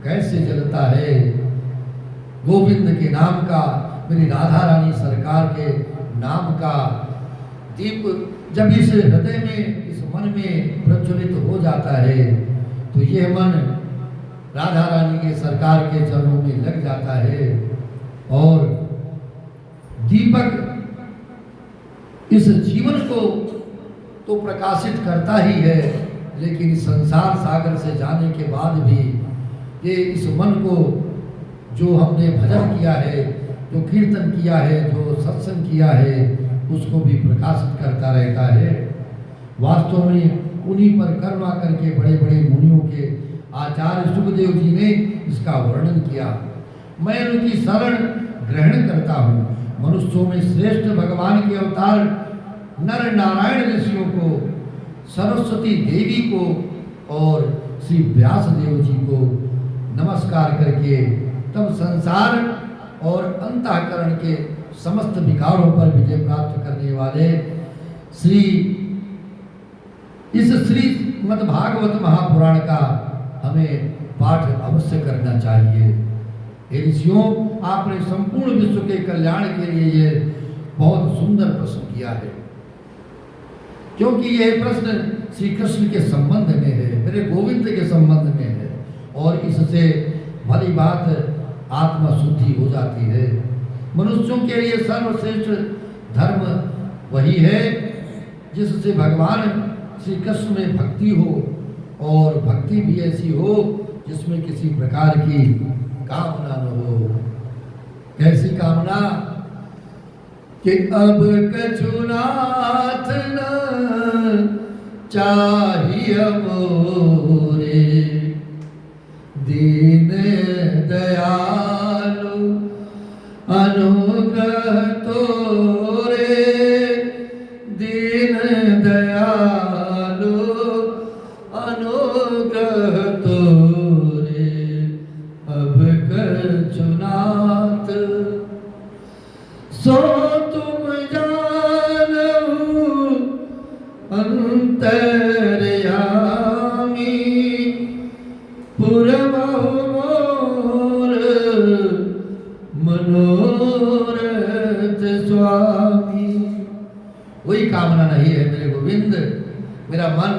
कैसे जलता है? गोविंद के नाम का, मेरी राधा रानी सरकार के नाम का दीप जब इस हृदय में, इस मन में प्रज्वलित हो जाता है तो यह मन राधा रानी के सरकार के चरणों में लग जाता है। और दीपक इस जीवन को तो प्रकाशित करता ही है, लेकिन इस संसार सागर से जाने के बाद भी ये इस मन को, जो हमने भजन किया है, जो कीर्तन किया है, जो सत्संग किया है, उसको भी प्रकाशित करता रहता है। वास्तव में उन्हीं पर करुणा करके बड़े बड़े मुनियों के आचार्य सुखदेव जी ने इसका वर्णन किया। मैं उनकी शरण ग्रहण करता हूँ। मनुष्यों में श्रेष्ठ भगवान के अवतार नर नारायण ऋषियों को, सरस्वती देवी को और श्री व्यास देव जी को नमस्कार करके तब संसार और अंतःकरण के समस्त विकारों पर विजय प्राप्त करने वाले इस श्रीमद् भागवत महापुराण का हमें पाठ अवश्य करना चाहिए। हे ऋषियों, आपने संपूर्ण विश्व के कल्याण के लिए ये बहुत सुंदर प्रश्न किया है, क्योंकि यह प्रश्न श्री कृष्ण के संबंध में है, मेरे गोविंद के संबंध में है, और इससे भली बात आत्मा शुद्धि हो जाती है। मनुष्यों के लिए सर्वश्रेष्ठ धर्म वही है जिससे भगवान श्री कृष्ण में भक्ति हो, और भक्ति भी ऐसी हो जिसमें किसी प्रकार की कामना न हो। कैसी कामना? कि अब कछुनाथ न चाहिए मोरे, दीन दयालु अनुग्रह तोरे, दीन दयालु अनुग्रह तोरे, अब कछुनाथ सो तुम जानहु अंतर्यामी, पुरबहु मोर मनोरथ स्वामी। वही कामना नहीं है मेरे गोविंद, मेरा मन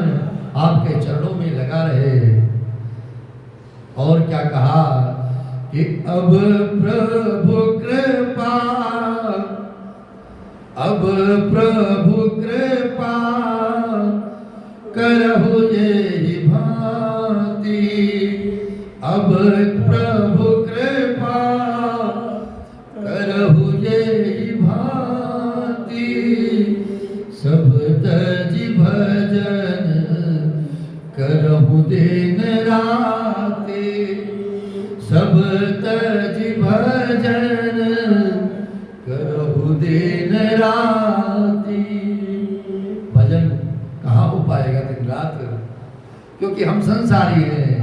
आपके चरणों में लगा रहे। और क्या कहा कि अब प्रभु कृपा अब प्रभु कृपा करहु ये भांति, अब प्रभु कृपा करहु ये भांति, सब तज भजन करहु दिन राति, सब तज भजन करहु दिन राति। भजन कहाँ हो पाएगा दिन रात, क्योंकि हम संसारी हैं।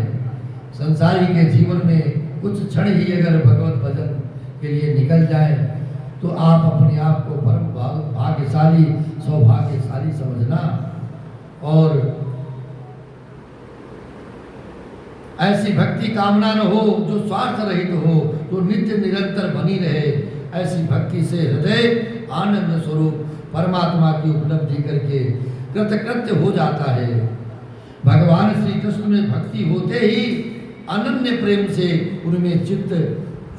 संसारी के जीवन में कुछ क्षण ही अगर भगवत भजन के लिए निकल जाए तो आप अपने आप को परम भाग्यशाली सौभाग्यशाली समझना। और ऐसी भक्ति कामना न हो जो स्वार्थ रहित हो, जो नित्य निरंतर बनी रहे। ऐसी भक्ति से हृदय आनंद स्वरूप परमात्मा की उपलब्धि करके कृतकृत्य हो जाता है। भगवान श्री कृष्ण में भक्ति होते ही अनन्य प्रेम से उनमें चित्त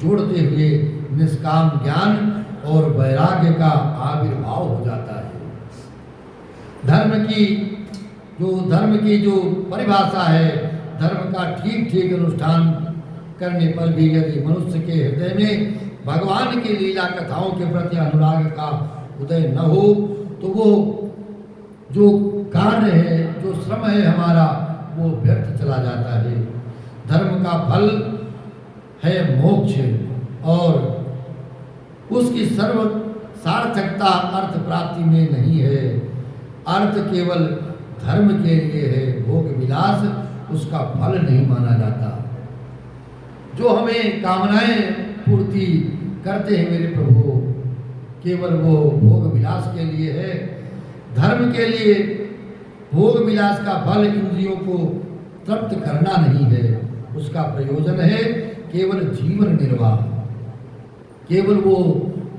जोड़ते हुए निष्काम ज्ञान और वैराग्य का आविर्भाव हो जाता है। धर्म की जो परिभाषा है, धर्म का ठीक ठीक अनुष्ठान करने पर भी यदि मनुष्य के हृदय में भगवान की लीला कथाओं के प्रति अनुराग का उदय न हो तो वो जो कार्य है, जो श्रम है हमारा, वो व्यर्थ चला जाता है। धर्म का फल है मोक्ष और उसकी सर्व सार्थकता अर्थ प्राप्ति में नहीं है। अर्थ केवल धर्म के लिए है, भोग विलास उसका फल नहीं माना जाता। जो हमें कामनाएं पूर्ति करते हैं मेरे प्रभु, केवल वो भोग विलास के लिए है। धर्म के लिए भोग विलास का फल इंद्रियों को तृप्त करना नहीं है, उसका प्रयोजन है केवल जीवन निर्वाह। केवल वो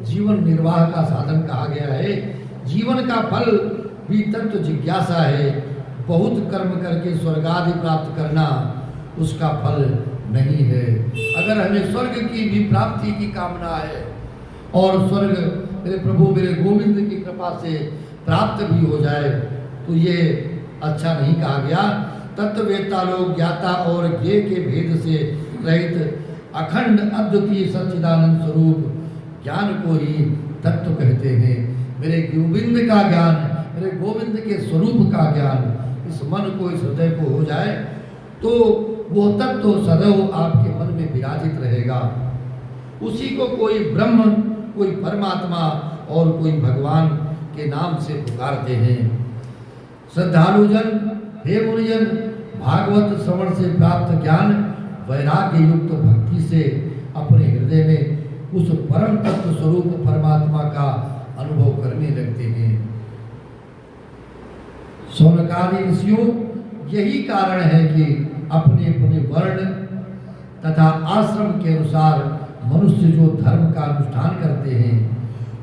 जीवन निर्वाह का साधन कहा गया है। जीवन का फल भी तत्व जिज्ञासा है। बहुत कर्म करके स्वर्ग आदि प्राप्त करना उसका फल नहीं है। अगर हमें स्वर्ग की भी प्राप्ति की कामना है और स्वर्ग मेरे प्रभु मेरे गोविंद की कृपा से प्राप्त भी हो जाए तो ये अच्छा नहीं कहा गया। तत्ववेत्ता लोग ज्ञाता और ज्ञेय के भेद से रहित अखंड अद्वितीय सच्चिदानंद स्वरूप ज्ञान को ही तत्व कहते हैं। मेरे गोविंद का ज्ञान, मेरे गोविंद के स्वरूप का ज्ञान इस मन को, इस हृदय को हो जाए तो वो तत्व सदैव आपके मन में विराजित रहेगा। उसी को कोई ब्रह्म, कोई परमात्मा और कोई भगवान के नाम से पुकारते हैं। श्रद्धालुजन, हे मुनिजन, भागवत श्रवण से प्राप्त ज्ञान वैराग्य युक्त भक्ति से अपने हृदय में उस परम तत्व स्वरूप परमात्मा का अनुभव करने लगते हैं। शौनकादि ऋषियों, यही कारण है कि अपने अपने वर्ण तथा आश्रम के अनुसार मनुष्य जो धर्म का अनुष्ठान करते हैं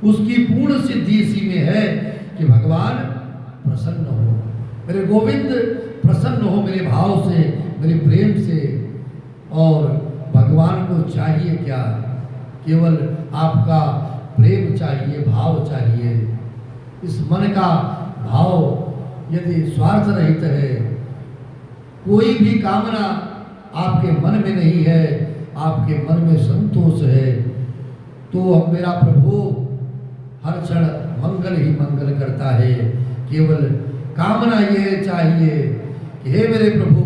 उसकी पूर्ण सिद्धि इसी में है कि भगवान प्रसन्न हो, मेरे गोविंद प्रसन्न हो मेरे भाव से, मेरे प्रेम से। और भगवान को चाहिए क्या? केवल आपका प्रेम चाहिए, भाव चाहिए। इस मन का भाव यदि स्वार्थ रहित है, कोई भी कामना आपके मन में नहीं है, आपके मन में संतोष है, तो मेरा प्रभु हर क्षण मंगल ही मंगल करता है। केवल कामना ये चाहिए कि हे मेरे प्रभु,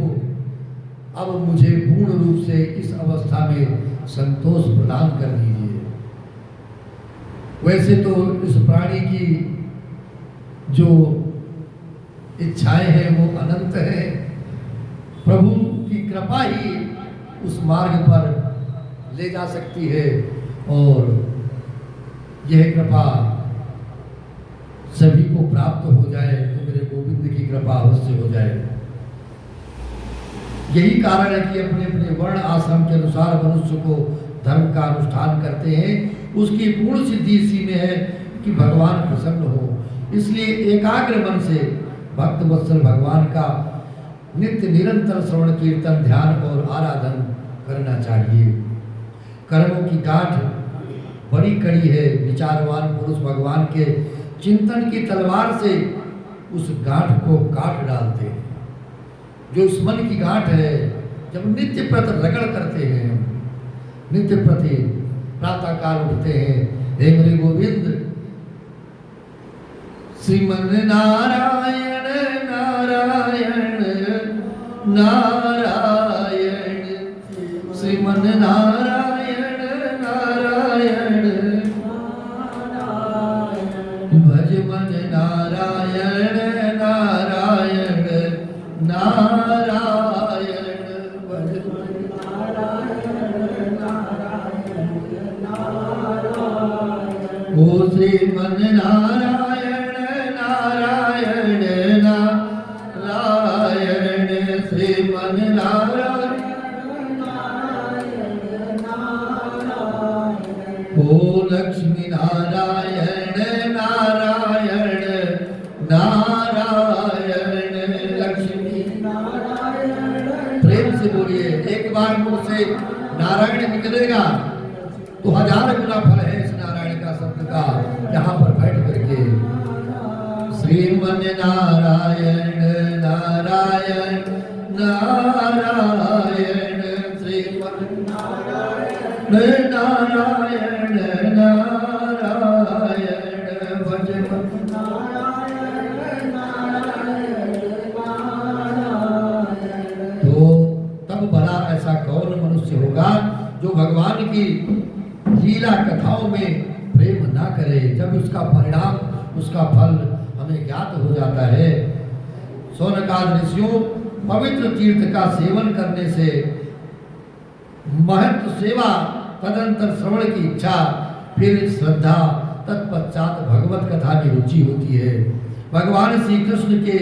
अब मुझे पूर्ण रूप से इस अवस्था में संतोष प्रदान कर दीजिए। वैसे तो इस प्राणी की जो इच्छाएं हैं वो अनंत है। प्रभु की कृपा ही उस मार्ग पर ले जा सकती है और यह कृपा सभी को प्राप्त हो जाए तो मेरे गोविंद की कृपा अवश्य हो जाए। यही कारण है कि अपने अपने वर्ण आश्रम के अनुसार मनुष्य को धर्म का अनुष्ठान करते हैं। उसकी पूर्ण सिद्धि इसी में है कि भगवान प्रसन्न हो। इसलिए एकाग्र मन से भक्त वत्सल भगवान का नित्य निरंतर श्रवण कीर्तन ध्यान और आराधन करना चाहिए। कर्मों की गांठ बड़ी कड़ी है। विचारवान पुरुष भगवान के चिंतन की तलवार से उस गांठ को काट डालते हैं। जो इस मन की गांठ है, जब नित्य प्रति रगड़ करते हैं, नित्य प्रति प्रातः काल उठते हैं, हे मेरे गोविंद श्रीमन नारायण नारायण नारायण, श्रीमन नारायण नारायण भज मन नारायण नारायण नारायण भज मन नारायण नारायण। ओ श्रीमन नारायण नारायण नारायण, श्रीमन नारायण नारायण। ओ लक्ष्मी नारायण नारायण नारायण, लक्ष्मी नारायण। प्रेम से बोलिए, एक बार मुंह से नारायण निकलेगा तो 1000 गुना फल है इस नारायण का शब्द का। यहाँ पर बैठ करके श्रीमन नारायण नारायण नारायण, श्रीमन नारायण नारायण नारायण भज मन नारायण नारायण नारायण। तो तब भला ऐसा कौन मनुष्य होगा जो भगवान की लीला कथाओं में प्रेम ना करे, जब उसका परिणाम, उसका फल हमें ज्ञात हो जाता है। शौनकादि ऋषियों पवित्र तीर्थ का सेवन करने से महत्व सेवा, तदंतर श्रवण की इच्छा, फिर श्रद्धा, तत्पश्चात भगवत कथा में रुचि होती है। भगवान श्री कृष्ण के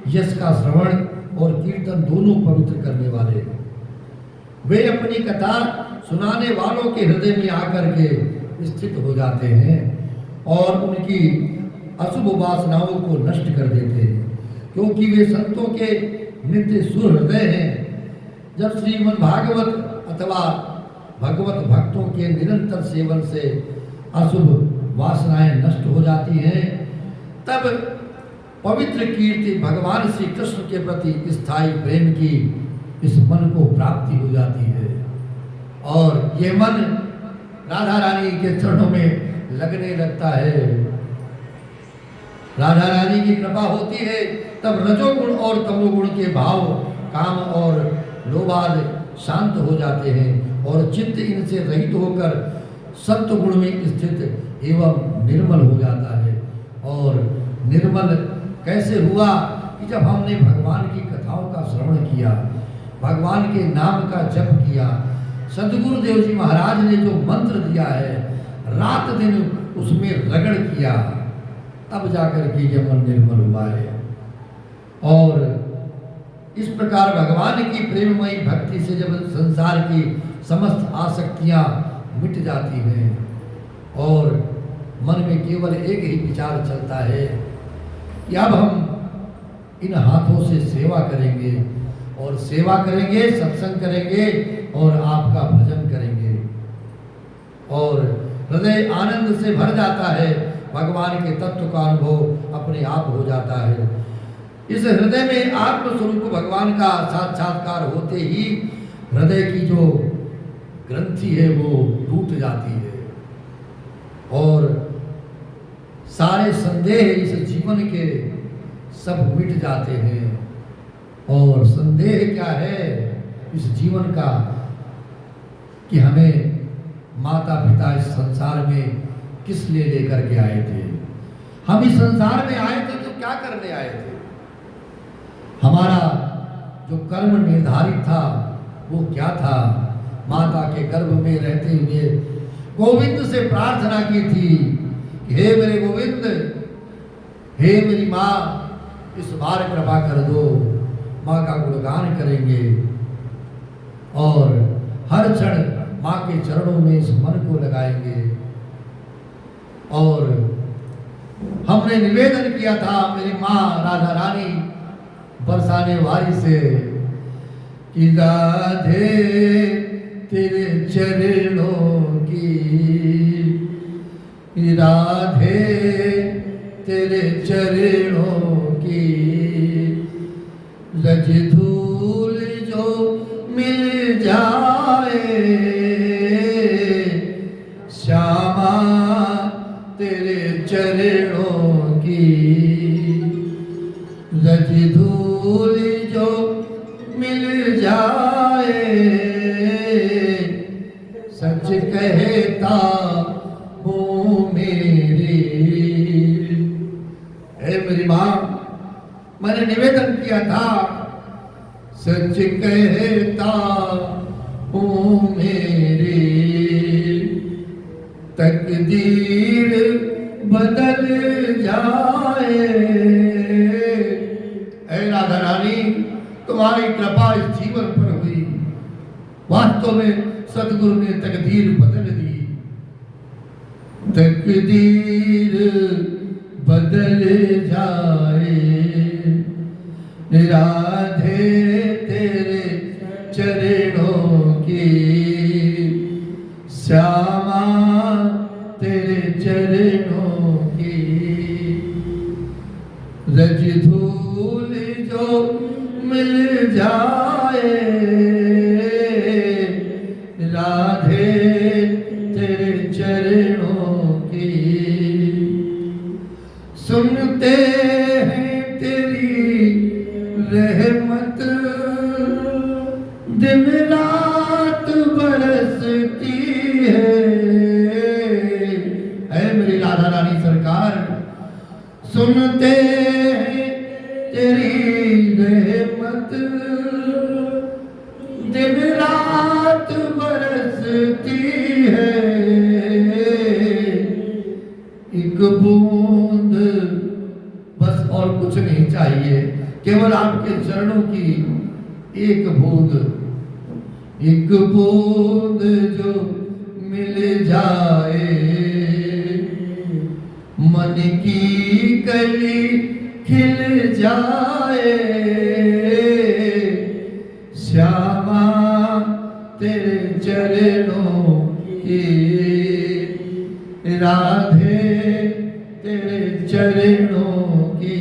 यश का श्रवण और कीर्तन दोनों पवित्र करने वाले हैं। वे अपनी कथा सुनाने वालों के हृदय में आकर के स्थित हो जाते हैं और उनकी अशुभ वासनाओं को नष्ट कर देते हैं, क्योंकि वे संतों के नित्य सुर हृदय हैं। जब श्रीमद् भागवत अथवा भगवत भक्तों के निरंतर सेवन से अशुभ वासनाएं नष्ट हो जाती हैं, तब पवित्र कीर्ति भगवान श्री कृष्ण के प्रति स्थायी प्रेम की इस मन को प्राप्ति हो जाती है और ये मन राधा रानी के चरणों में लगने लगता है। राधा रानी की कृपा होती है तब रजोगुण और तमोगुण के भाव, काम और लोभाद शांत हो जाते हैं और चित्त इनसे रहित होकर सत्व गुण में स्थित एवं निर्मल हो जाता है। और निर्मल कैसे हुआ कि जब हमने भगवान की कथाओं का श्रवण किया, भगवान के नाम का जप किया, सदगुरुदेव जी महाराज ने जो मंत्र दिया है, रात दिन उसमें रगड़ किया, तब जाकर के ये मन निर्मल हुआ है। और इस प्रकार भगवान की प्रेममयी भक्ति से जब संसार की समस्त आसक्तियां मिट जाती हैं और मन में केवल एक ही विचार चलता है कि अब हम इन हाथों से सेवा करेंगे और सेवा करेंगे, सत्संग करेंगे और आपका भजन करेंगे, और हृदय आनंद से भर जाता है। भगवान के तत्व का अनुभव अपने आप हो जाता है। इस हृदय में आत्मस्वरूप भगवान का साक्षात्कार होते ही हृदय की जो ग्रंथि है वो टूट जाती है और सारे संदेह इस जीवन के सब मिट जाते हैं। और संदेह क्या है इस जीवन का कि हमें माता पिता इस संसार में किस लिए लेकर के आए थे, हम इस संसार में आए थे तो क्या करने आए थे। हमारा जो कर्म निर्धारित था वो क्या था। माता के गर्भ में रहते हुए गोविंद से प्रार्थना की थी कि हे मेरे गोविंद, हे मेरी माँ, इस बार कृपा कर दो। माँ का गुणगान करेंगे और हर क्षण माँ के चरणों में इस मन को लगाएंगे। और हमने निवेदन किया था मेरी माँ राधा रानी बरसाने वाली से कि राधे तेरे चरणों की, राधे तेरे चरणों की रज धूल जो मिल जाए श्यामा तेरे चरणों की रज धूल जो मिल जाए सच कहता हूँ मेरी। मेरी माँ, मैंने निवेदन किया था, सच कहता हूँ मेरी तकदीर बदल जाए। ऐ राधा रानी, तुम्हारी कृपा इस जीवन पर हुई, वास्तव में सदगुरु ने तकदीर बदल दी। तकदीर बदल जाए राधे तेरे चरणों की श्यामा तेरे चरणों की रज धूल जो मिल जाए राधे तेरे चरणों की। सुनते हैं तेरी रहमत दिन रात बरसती है। ऐ मेरी राधा रानी सरकार, सुनते हैं तेरी रहमत दिन रात बरसती है। एक बूंद बस और कुछ नहीं चाहिए, केवल आपके चरणों की एक बूंद, एक बूंद जो मिल जाए मन की कली खिल जाए श्यामा तेरे चरणों की राधे तेरे चरणों की।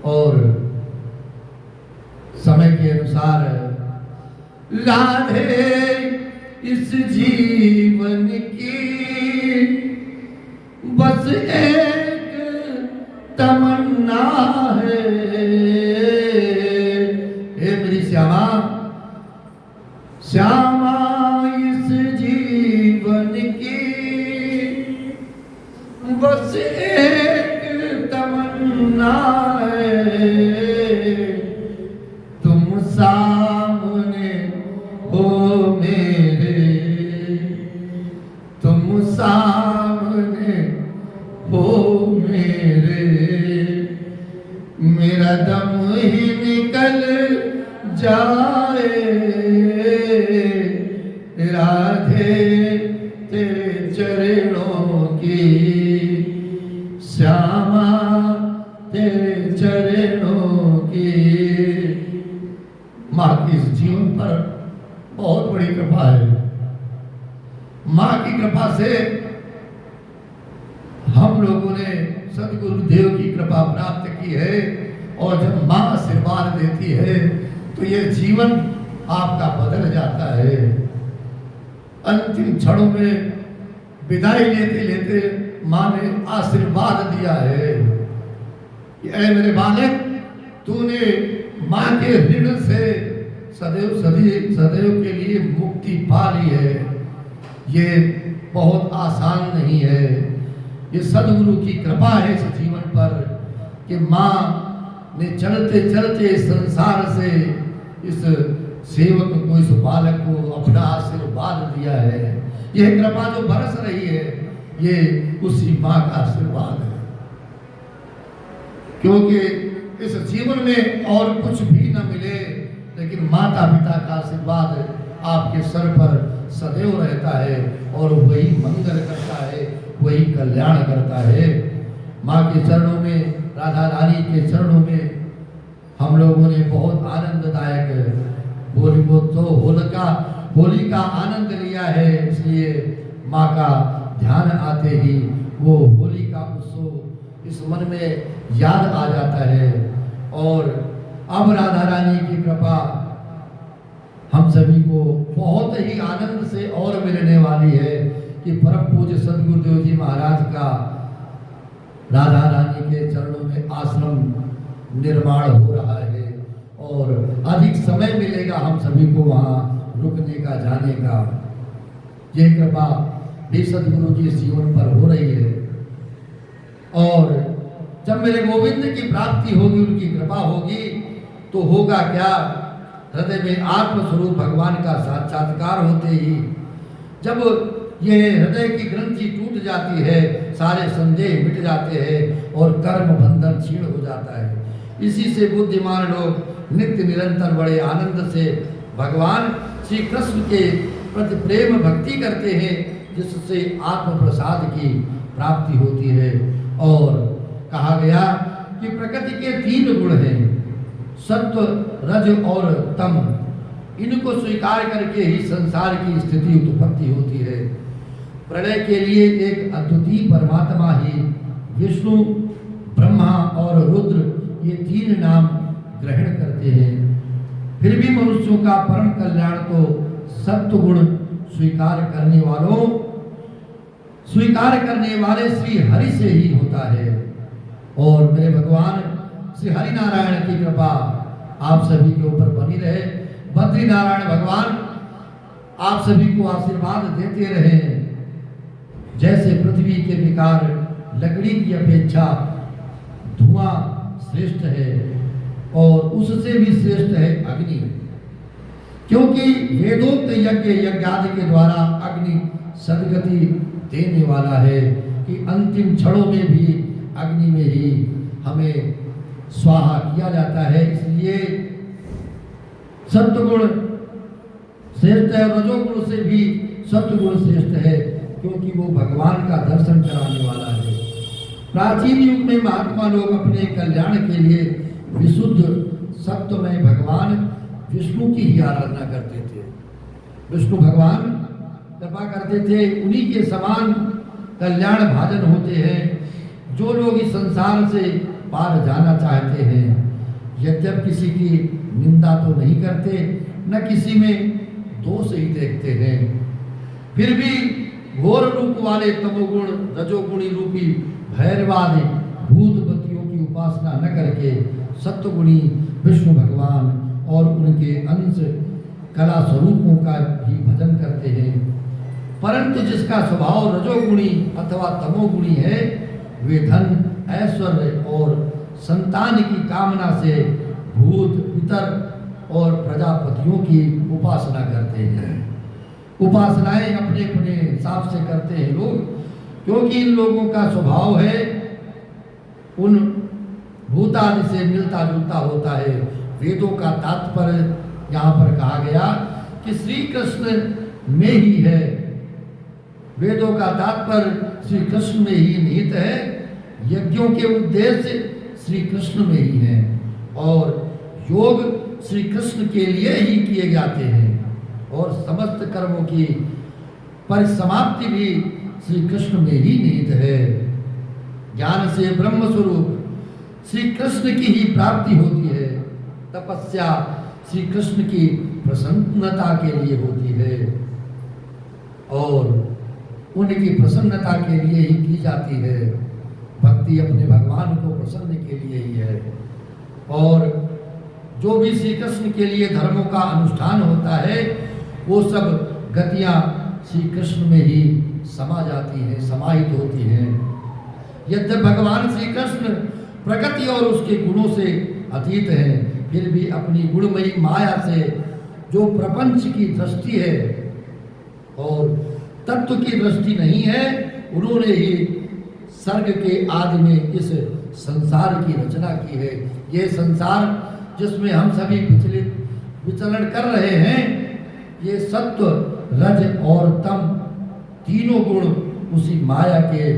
और समय के अनुसार राधे इस जीवन की बस एक तमन्ना है। हे मेरी श्यामा, श्यामा इस जीवन की बस एक तमन्ना है। तुम सामने हो मेरे, तुम सामने हो मेरे, मेरा दम ही निकल जाए राधे तेरे चरणों की श्यामा तेरे चरणों की। माँ की इस जीवन पर बहुत बड़ी कृपा है। माँ की कृपा से हम लोगों ने सदगुरु देव की कृपा प्राप्त की है, और जब माँ आशीर्वाद देती है तो यह जीवन आपका बदल जाता है। अंतिम क्षणों में विदाई लेते लेते माँ ने आशीर्वाद दिया है कि ऐ मेरे बालक, तूने माँ के ऋण से सदैव के लिए मुक्ति पा ली है। ये बहुत आसान नहीं है, ये सदगुरु की कृपा है इस जीवन पर कि माँ ने चलते चलते संसार से इस सेवक को, इस बालक को अपना आशीर्वाद दिया है। यह कृपा जो बरस रही है, ये उसी माँ का आशीर्वाद है, क्योंकि इस जीवन में और कुछ भी न मिले, लेकिन माता पिता का आशीर्वाद आपके सर पर सदैव रहता है, और वही मंगल करता है, वही कल्याण करता है। माँ के चरणों में, राधा रानी के चरणों में हम लोगों ने बहुत आनंददायक होली का आनंद लिया है। इसलिए माँ का ध्यान आते ही वो होली का उत्सव इस मन में याद आ जाता है। और अब राधा रानी की कृपा हम सभी को बहुत ही आनंद से और मिलने वाली है कि परम पूज्य सदगुरुदेव जी महाराज का राधा रानी के चरणों में आश्रम निर्माण हो रहा है और अधिक समय मिलेगा हम सभी को वहाँ रुकने का, जाने का। ये कृपा भी सदगुरु जी जीवन पर हो रही है। और जब मेरे गोविंद की प्राप्ति होगी, उनकी कृपा होगी, तो होगा क्या, हृदय में आत्मस्वरूप भगवान का साक्षात्कार होते ही जब ये हृदय की ग्रंथि टूट जाती है, सारे संदेह मिट जाते हैं और कर्म बंधन क्षीण हो जाता है। इसी से बुद्धिमान लोग नित्य निरंतर बड़े आनंद से भगवान श्री कृष्ण के प्रति प्रेम भक्ति करते हैं, जिससे आत्म प्रसाद की प्राप्ति होती है। और कहा गया कि प्रकृति के 3 गुण हैं, सत्व, रज और तम। इनको स्वीकार करके ही संसार की स्थिति उत्पत्ति होती है। प्रलय के लिए एक अद्वितीय परमात्मा ही विष्णु, ब्रह्मा और रुद्र, ये 3 नाम ग्रहण करते हैं। फिर भी मनुष्यों का परम कल्याण तो सत्व गुण स्वीकार करने वाले श्री हरि से ही होता है। और मेरे भगवान श्री हरि नारायण की कृपा आप सभी के ऊपर बनी रहे। बद्री नारायण भगवान आप सभी को आशीर्वाद देते रहे। जैसे पृथ्वी के विकार लकड़ी की अपेक्षा धुआं श्रेष्ठ है और उससे भी श्रेष्ठ है अग्नि, क्योंकि वेदोक्त यज्ञ यज्ञादि के द्वारा अग्नि सदगति देने वाला है कि अंतिम क्षणों में भी अग्नि में ही हमें स्वाहा किया जाता है। इसलिए सत्वगुण श्रेष्ठ है, रजोगुण से भी सत्वगुण श्रेष्ठ है, क्योंकि वो भगवान का दर्शन कराने वाला है। प्राचीन युग में महात्मा लोग अपने कल्याण के लिए विशुद्ध सत्वमय भगवान विष्णु की ही आराधना करते थे। विष्णु भगवान कृपा करते थे, उन्हीं के समान कल्याण भाजन होते हैं जो लोग इस संसार से पार जाना चाहते हैं। यद्यप किसी की निंदा तो नहीं करते, न किसी में दोष ही देखते हैं, फिर भी घोर रूप वाले तमोगुण रजोगुणी रूपी भैरवादि भूत बतियों की उपासना न करके सत्वगुणी विष्णु भगवान और उनके अंश कला स्वरूपों का भी भजन करते हैं। परंतु जिसका स्वभाव रजोगुणी अथवा तमोगुणी है, वे धन, ऐश्वर्य और संतान की कामना से भूत, पितर और प्रजापतियों की उपासना करते हैं। उपासनाएं अपने अपने हिसाब से करते हैं लोग, क्योंकि इन लोगों का स्वभाव है उन भूतादि से मिलता जुलता होता है। वेदों का तात्पर्य यहाँ पर कहा गया कि श्री कृष्ण में ही है। वेदों का तात्पर्य श्री कृष्ण में ही निहित है। यज्ञों के उद्देश्य श्री कृष्ण में ही है और योग श्री कृष्ण के लिए ही किए जाते हैं और समस्त कर्मों की परिसमाप्ति भी श्री कृष्ण में ही निहित है। ज्ञान से ब्रह्म स्वरूप श्री कृष्ण की ही प्राप्ति होती है। तपस्या श्री कृष्ण की प्रसन्नता के लिए होती है और उनकी प्रसन्नता के लिए ही की जाती है। भक्ति अपने भगवान को प्रसन्न के लिए ही है और जो भी श्री कृष्ण के लिए धर्मों का अनुष्ठान होता है, वो सब गतियाँ श्री कृष्ण में ही समा जाती हैं, समाहित होती हैं। यद्यपि भगवान श्री कृष्ण प्रकृति और उसके गुणों से अतीत हैं, फिर भी अपनी गुणमयी माया से जो प्रपंच की दृष्टि है और तत्व की दृष्टि नहीं है, उन्होंने ही सर्ग के आदि में इस संसार की रचना की है। ये संसार जिसमें हम सभी विचलन कर रहे हैं, ये सत्व, रज और तम तीनों गुण उसी माया के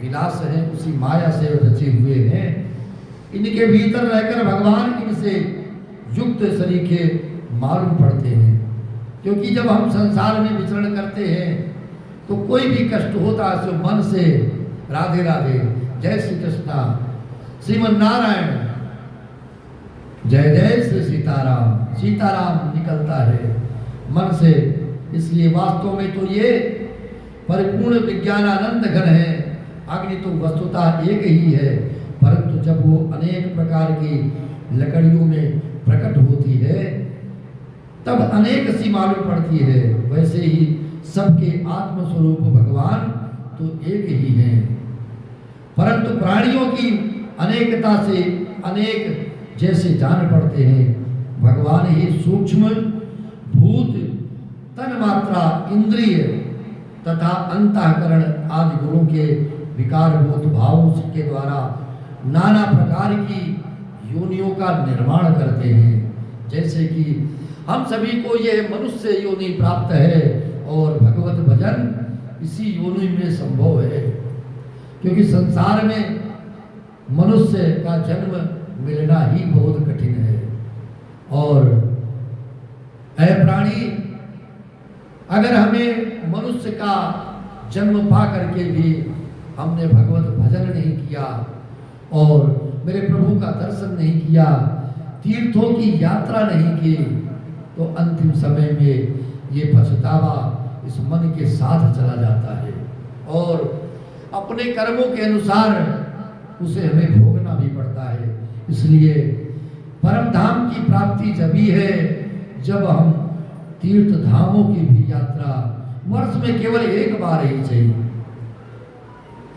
विलास हैं, उसी माया से रचे हुए हैं। इनके भीतर रहकर भगवान इनसे युक्त सरीखे मालूम पड़ते हैं, क्योंकि जब हम संसार में विचरण करते हैं तो कोई भी कष्ट होता है तो मन से राधे राधे। जय श्री कृष्णा। श्रीमन नारायण। जय जय श्री सीताराम। सीताराम निकलता है मन से, इसलिए वास्तव में तो ये परिपूर्ण विज्ञानानंद घन है। अग्नि तो वस्तुतः एक ही है, परंतु जब वो अनेक प्रकार की लकड़ियों में प्रकट होती है तब अनेक सी मालूम पड़ती है। वैसे ही सबके आत्मस्वरूप भगवान तो एक ही हैं, परंतु प्राणियों की अनेकता से अनेक जैसे जान पड़ते हैं। भगवान ही सूक्ष्म भूत तन मात्रा इंद्रिय तथा अंतःकरण आदि गुणों के विकारभूत भावों के द्वारा नाना प्रकार की योनियों का निर्माण करते हैं। जैसे कि हम सभी को यह मनुष्य योनि प्राप्त है और भगवत भजन इसी योनि में संभव है, क्योंकि संसार में मनुष्य का जन्म मिलना ही बहुत कठिन है। और ऐ प्राणी, अगर हमें मनुष्य का जन्म पा करके भी हमने भगवत भजन नहीं किया और मेरे प्रभु का दर्शन नहीं किया, तीर्थों की यात्रा नहीं की, तो अंतिम समय में ये पछतावा इस मन के साथ चला जाता है और अपने कर्मों के अनुसार उसे हमें भोगना भी पड़ता है। इसलिए परम धाम की प्राप्ति जभी है जब हम तीर्थ धामों की भी यात्रा वर्ष में केवल एक बार ही चाहिए,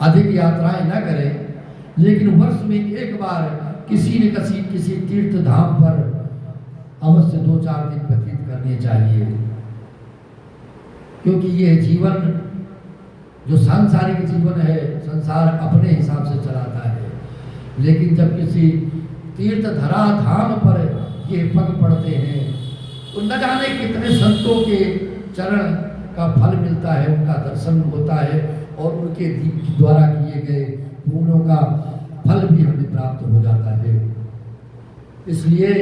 अधिक यात्राएं न करें, लेकिन वर्ष में एक बार किसी न किसी तीर्थ धाम पर अवश्य 2-4 दिन व्यतीत करने चाहिए। क्योंकि यह जीवन जो सांसारिक जीवन है, संसार अपने हिसाब से चलाता है, लेकिन जब किसी तीर्थ धरा धाम पर ये पग पड़ते हैं तो न जाने कितने संतों के चरण का फल मिलता है, उनका दर्शन होता है और उनके द्वारा किए गए पुण्यों का फल भी हमें प्राप्त हो जाता है। इसलिए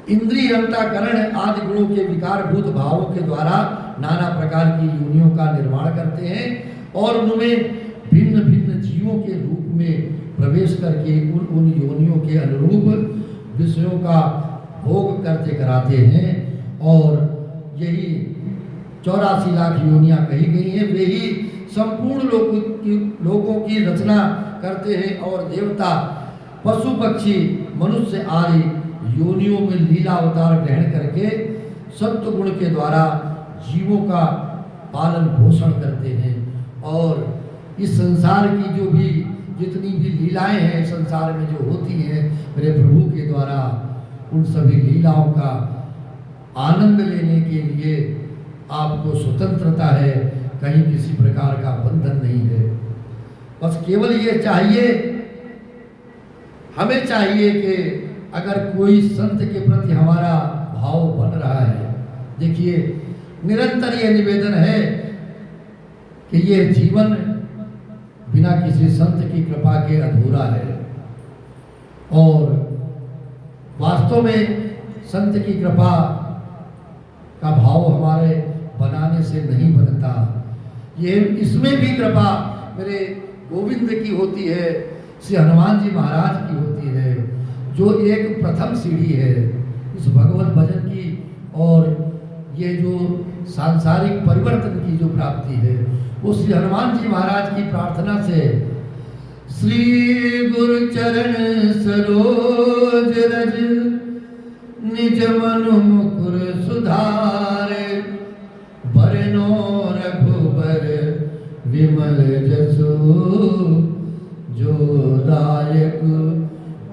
इंद्रिय अंतःकरण आदि गुणों के विकारभूत भावों के द्वारा नाना प्रकार की योनियों का निर्माण करते हैं और उनमें भिन्न भिन्न जीवों के रूप में प्रवेश करके उन योनियों के अनुरूप विषयों का भोग करते कराते हैं। और यही 84 लाख योनियां कही गई हैं, वे ही संपूर्ण लोगों की रचना करते हैं और देवता पशु पक्षी मनुष्य आदि योनियों में लीला अवतार ग्रहण करके सत्व गुण के द्वारा जीवों का पालन पोषण करते हैं। और इस संसार की जो भी जितनी भी लीलाएं हैं संसार में जो होती हैं मेरे प्रभु के द्वारा, उन सभी लीलाओं का आनंद लेने के लिए आपको स्वतंत्रता है, कहीं किसी प्रकार का बंधन नहीं है। बस केवल ये चाहिए, हमें चाहिए कि अगर कोई संत के प्रति हमारा भाव बन रहा है, देखिए निरंतर ये निवेदन है कि ये जीवन बिना किसी संत की कृपा के अधूरा है और वास्तव में संत की कृपा का भाव हमारे बनाने से नहीं बनता। ये इसमें भी कृपा मेरे गोविंद की होती है, श्री हनुमान जी महाराज की होती है, जो एक प्रथम सीढ़ी है इस भगवत भजन की और ये जो सांसारिक परिवर्तन की जो प्राप्ति है वो श्री हनुमान जी महाराज की प्रार्थना से। श्री गुरु चरण सरोज रज निज मनु मुकुर सुधारे, बरनो रघुबर विमल जसु जो दायक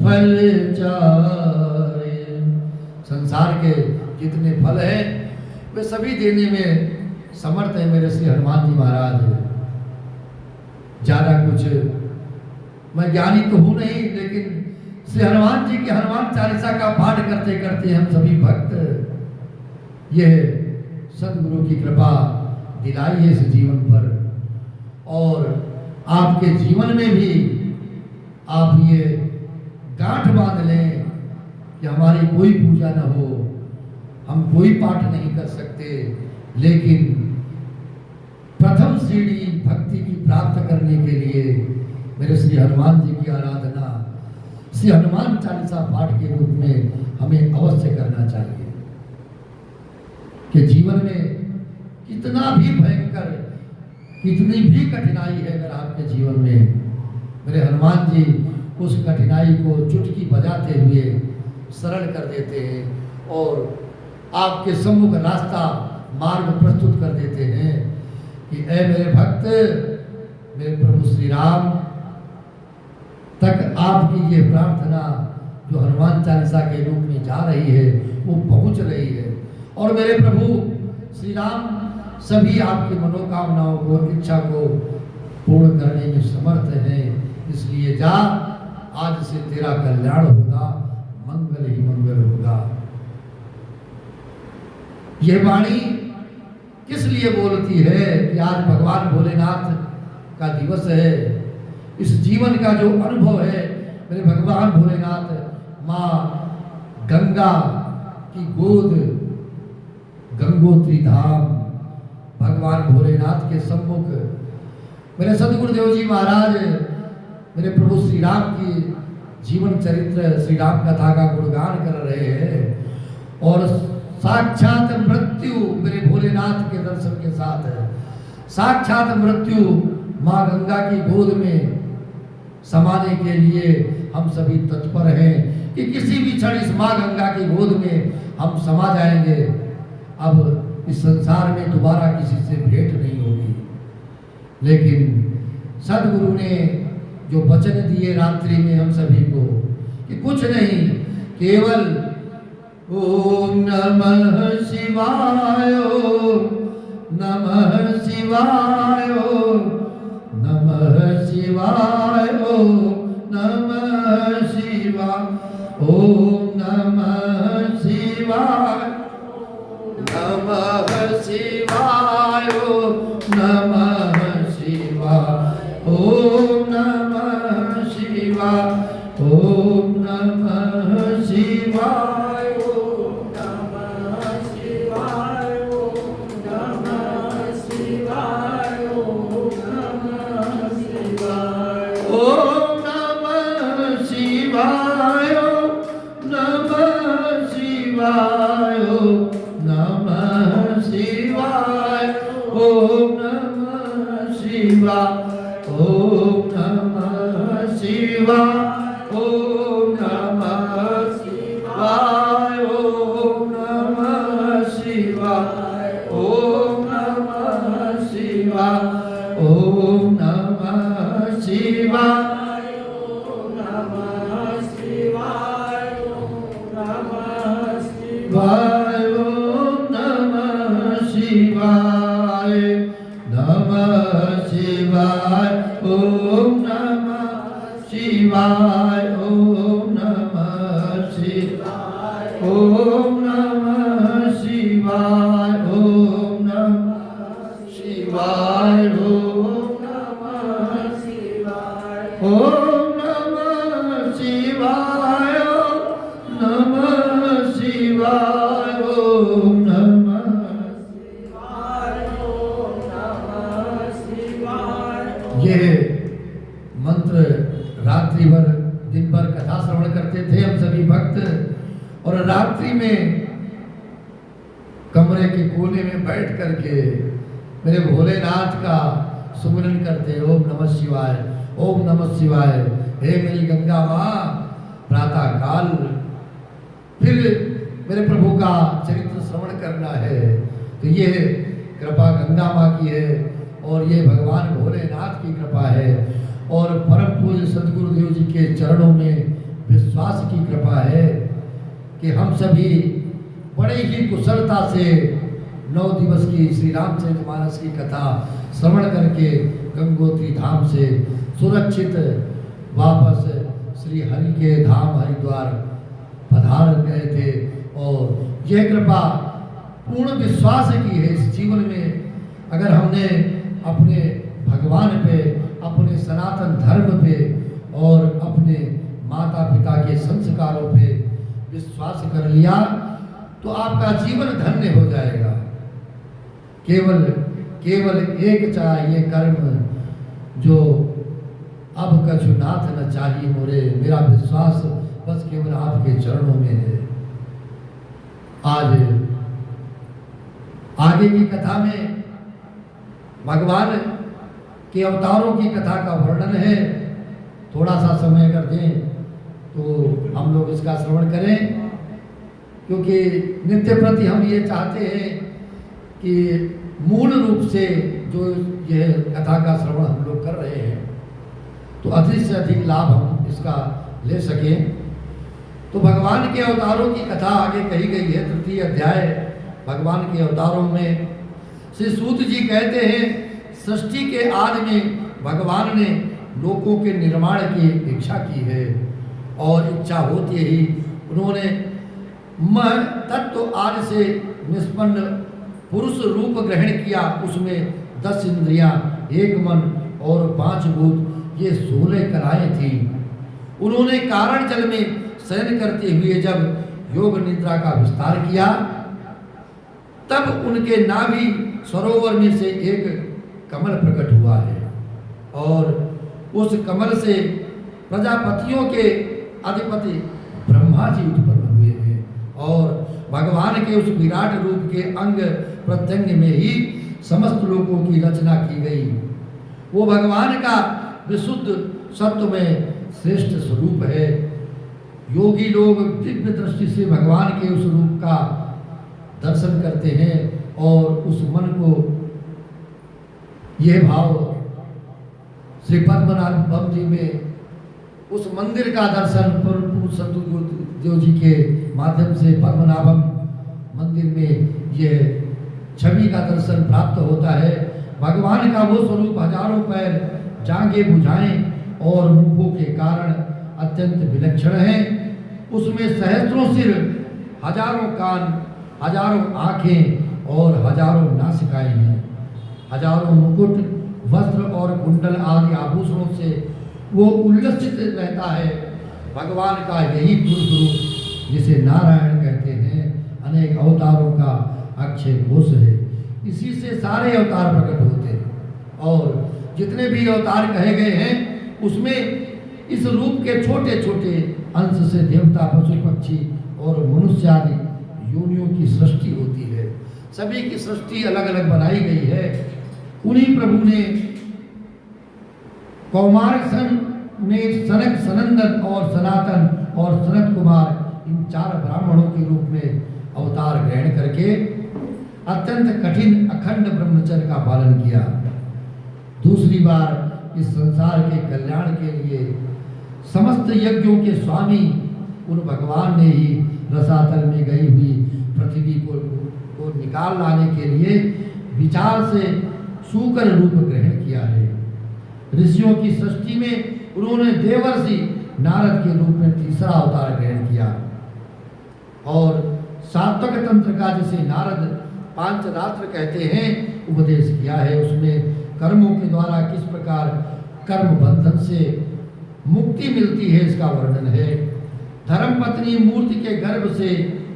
फल चारे। संसार के जितने फल हैं वे सभी देने में समर्थ है मेरे श्री हनुमान जी महाराज। ज्यादा कुछ मैं ज्ञानी तो हूं नहीं, लेकिन श्री हनुमान जी की हनुमान चालीसा का पाठ करते करते हम सभी भक्त यह सदगुरु की कृपा दिलाई है इस जीवन पर। और आपके जीवन में भी आप ये गांठ बांध लें कि हमारी कोई पूजा न हो, हम कोई पाठ नहीं कर सकते, लेकिन प्रथम सीढ़ी भक्ति की प्राप्त करने के लिए मेरे श्री हनुमान जी की आराधना श्री हनुमान चालीसा पाठ के रूप में हमें अवश्य करना चाहिए। कि जीवन में कितना भी भयंकर, कितनी भी कठिनाई है अगर आपके जीवन में, मेरे हनुमान जी उस कठिनाई को चुटकी बजाते हुए सरल कर देते हैं और आपके सम्मुख रास्ता मार्ग प्रस्तुत कर देते हैं कि ऐ मेरे भक्त, मेरे प्रभु श्री राम तक आपकी ये प्रार्थना जो हनुमान चालीसा के रूप में जा रही है वो पहुंच रही है। और मेरे प्रभु श्री राम सभी आपकी मनोकामनाओं को, इच्छा को पूर्ण करने में समर्थ हैं। इसलिए जा, आज से तेरा कल्याण होगा, मंगल ही मंगल होगा। यह वाणी किस लिए बोलती है कि आज भगवान भोलेनाथ का दिवस है। इस जीवन का जो अनुभव है मेरे भगवान भोलेनाथ माँ गंगा की गोद, गंगोत्री धाम, भगवान भोलेनाथ के सम्मुख मेरे सदगुरुदेव जी महाराज मेरे प्रभु श्री राम की जीवन चरित्र, श्री राम कथा का गुणगान कर रहे हैं और साक्षात मृत्यु मेरे भोलेनाथ के दर्शन के साथ है। साक्षात मृत्यु माँ गंगा की गोद में समाने के लिए हम सभी तत्पर हैं कि किसी भी क्षण इस माँ गंगा की गोद में हम समा जाएंगे। अब इस संसार में दोबारा किसी से भेंट नहीं होगी, लेकिन सदगुरु ने जो वचन दिए रात्रि में हम सभी को कि कुछ नहीं, केवल ओम नमः शिवाय, नमः शिवाय, नमः शिवाय, नमः शिवाय, ओम नमः शिवाय, नमः शिवाय, नमः शिवाय, ओम नमः शिवाय, ओम नमः शिवाय। ये मंत्र रात्रि भर दिन भर कथा श्रवण करते थे हम सभी भक्त, और रात्रि में कमरे के कोने में बैठ करके मेरे भोलेनाथ का सुमिरन करते, ओम नमः शिवाय, ओम नमः शिवाय। हे मेरी गंगा माँ, प्रातः काल फिर मेरे प्रभु का चरित्र श्रवण करना है, तो ये कृपा गंगा माँ की है और ये भगवान भोलेनाथ की कृपा है और परम पूज्य सदगुरुदेव जी के चरणों में विश्वास की कृपा है कि हम सभी बड़े ही कुशलता से 9 दिवस की श्री रामचरितमानस की कथा श्रवण करके गंगोत्री धाम से सुरक्षित वापस श्री हरि के धाम हरिद्वार पधार गए थे। और यह कृपा पूर्ण विश्वास की है इस जीवन में, अगर हमने अपने भगवान पे, अपने सनातन धर्म पे और अपने माता पिता के संस्कारों पे विश्वास कर लिया तो आपका जीवन धन्य हो जाएगा। केवल केवल एक चाहिए कर्म, जो अब कछु नाथ न चाहिए मोरे, मेरा विश्वास बस केवल आपके चरणों में है। आज आगे की कथा में भगवान के अवतारों की कथा का वर्णन है। थोड़ा सा समय कर दें तो हम लोग इसका श्रवण करें, क्योंकि नित्य प्रति हम ये चाहते हैं कि मूल रूप से जो यह कथा का श्रवण हम लोग कर रहे हैं तो अधिक से अधिक लाभ हम इसका ले सकें। तो भगवान के अवतारों की कथा आगे कही गई है। तृतीय अध्याय भगवान के अवतारों में श्री सूत जी कहते हैं, सृष्टि के आदि में भगवान ने लोकों के निर्माण की इच्छा की है और इच्छा होते ही उन्होंने मह तत्व आदि से निष्पन्न पुरुष रूप ग्रहण किया। उसमें 10 इंद्रियां, 1 मन और 5 भूत, ये 16 कलाएं थी। उन्होंने कारण जल में शयन करते हुए जब योग निद्रा का विस्तार किया, तब उनके नाभि सरोवर में से एक कमल प्रकट हुआ है और उस कमल से प्रजापतियों के अधिपति ब्रह्मा जी उत्पन्न हुए हैं और भगवान के उस विराट रूप के अंग प्रत्यंग में ही समस्त लोगों की रचना की गई। वो भगवान का विशुद्ध सत्व में श्रेष्ठ स्वरूप है। योगी लोग दिव्य दृष्टि से भगवान के उस रूप का दर्शन करते हैं और उस मन को यह भाव श्री पद्मनाभ जी में उस मंदिर का दर्शन संत गुरुदेव जी के माध्यम से पद्मनाभम मंदिर में यह छवि का दर्शन प्राप्त होता है। भगवान का वो स्वरूप हजारों पैर, जांघें, भुजाएं और मुखों के कारण अत्यंत विलक्षण है। उसमें सहस्त्रों सिर, हजारों कान, हजारों आंखें और हजारों नासिकाएं हैं। हजारों मुकुट, वस्त्र और कुंडल आदि आभूषणों से वो उल्लसित रहता है। भगवान का यही पुरुष रूप जिसे नारायण कहते हैं अनेक अवतारों का अक्षय कोश है। इसी से सारे अवतार प्रकट होते हैं और जितने भी अवतार कहे गए हैं उसमें इस रूप के छोटे छोटे अंश से देवता, पशु, पक्षी और मनुष्य आदि योनियों की सृष्टि होती है। सभी की सृष्टि अलग अलग बनाई गई है। उन्हीं प्रभु ने कौमार सन में सनक, सनंदन और सनातन और सनत कुमार इन 4 ब्राह्मणों के रूप में अवतार ग्रहण करके अत्यंत कठिन अखंड ब्रह्मचर्य का पालन किया। दूसरी बार इस संसार के कल्याण के लिए समस्त यज्ञों के स्वामी उन भगवान ने ही रसातल में गई हुई पृथ्वी को निकाल लाने के लिए विचार से सूकर रूप ग्रहण किया है। ऋषियों की सृष्टि में उन्होंने देवर्षि नारद के रूप में तीसरा अवतार ग्रहण किया और सात्विक तंत्र का जिसे नारद पांचरात्र कहते हैं उपदेश किया है। उसमें कर्मों के द्वारा किस प्रकार कर्म बंधन से मुक्ति मिलती है इसका वर्णन है। धर्मपत्नी मूर्ति के गर्भ से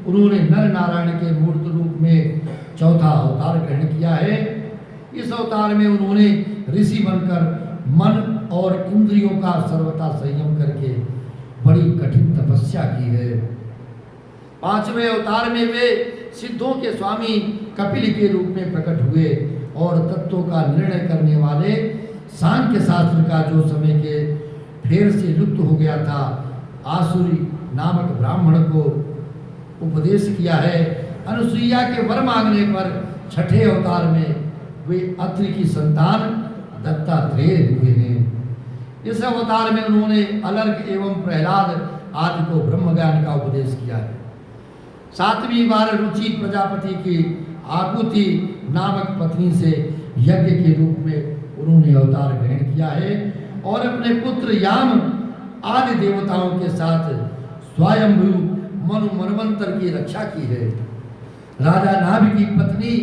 उन्होंने नर नारायण के मूर्त रूप में चौथा अवतार ग्रहण किया है। इस अवतार में उन्होंने ऋषि बनकर मन और इंद्रियों का सर्वथा संयम करके बड़ी कठिन तपस्या की है। 5वें अवतार में वे सिद्धों के स्वामी कपिल के रूप में प्रकट हुए और तत्वों का निर्णय करने वाले सांख्य शास्त्र का जो समय के फेर से लुप्त हो गया था आसुरी नामक ब्राह्मण को उपदेश किया है। अनुसुईया के वर मांगने पर 6ठे अवतार में वे अत्रि की संतान दत्तात्रेय हुए हैं। इस अवतार में उन्होंने अलर्क एवं प्रहलाद आदि को ब्रह्म ज्ञान का उपदेश किया है। 7वीं बार रुचि प्रजापति की आकुति नामक पत्नी से यज्ञ के रूप में उन्होंने अवतार ग्रहण किया है और अपने पुत्र याम आदि देवताओं के साथ स्वयंभू मनु मनवंतर की रक्षा की है। राजा नाभि की पत्नी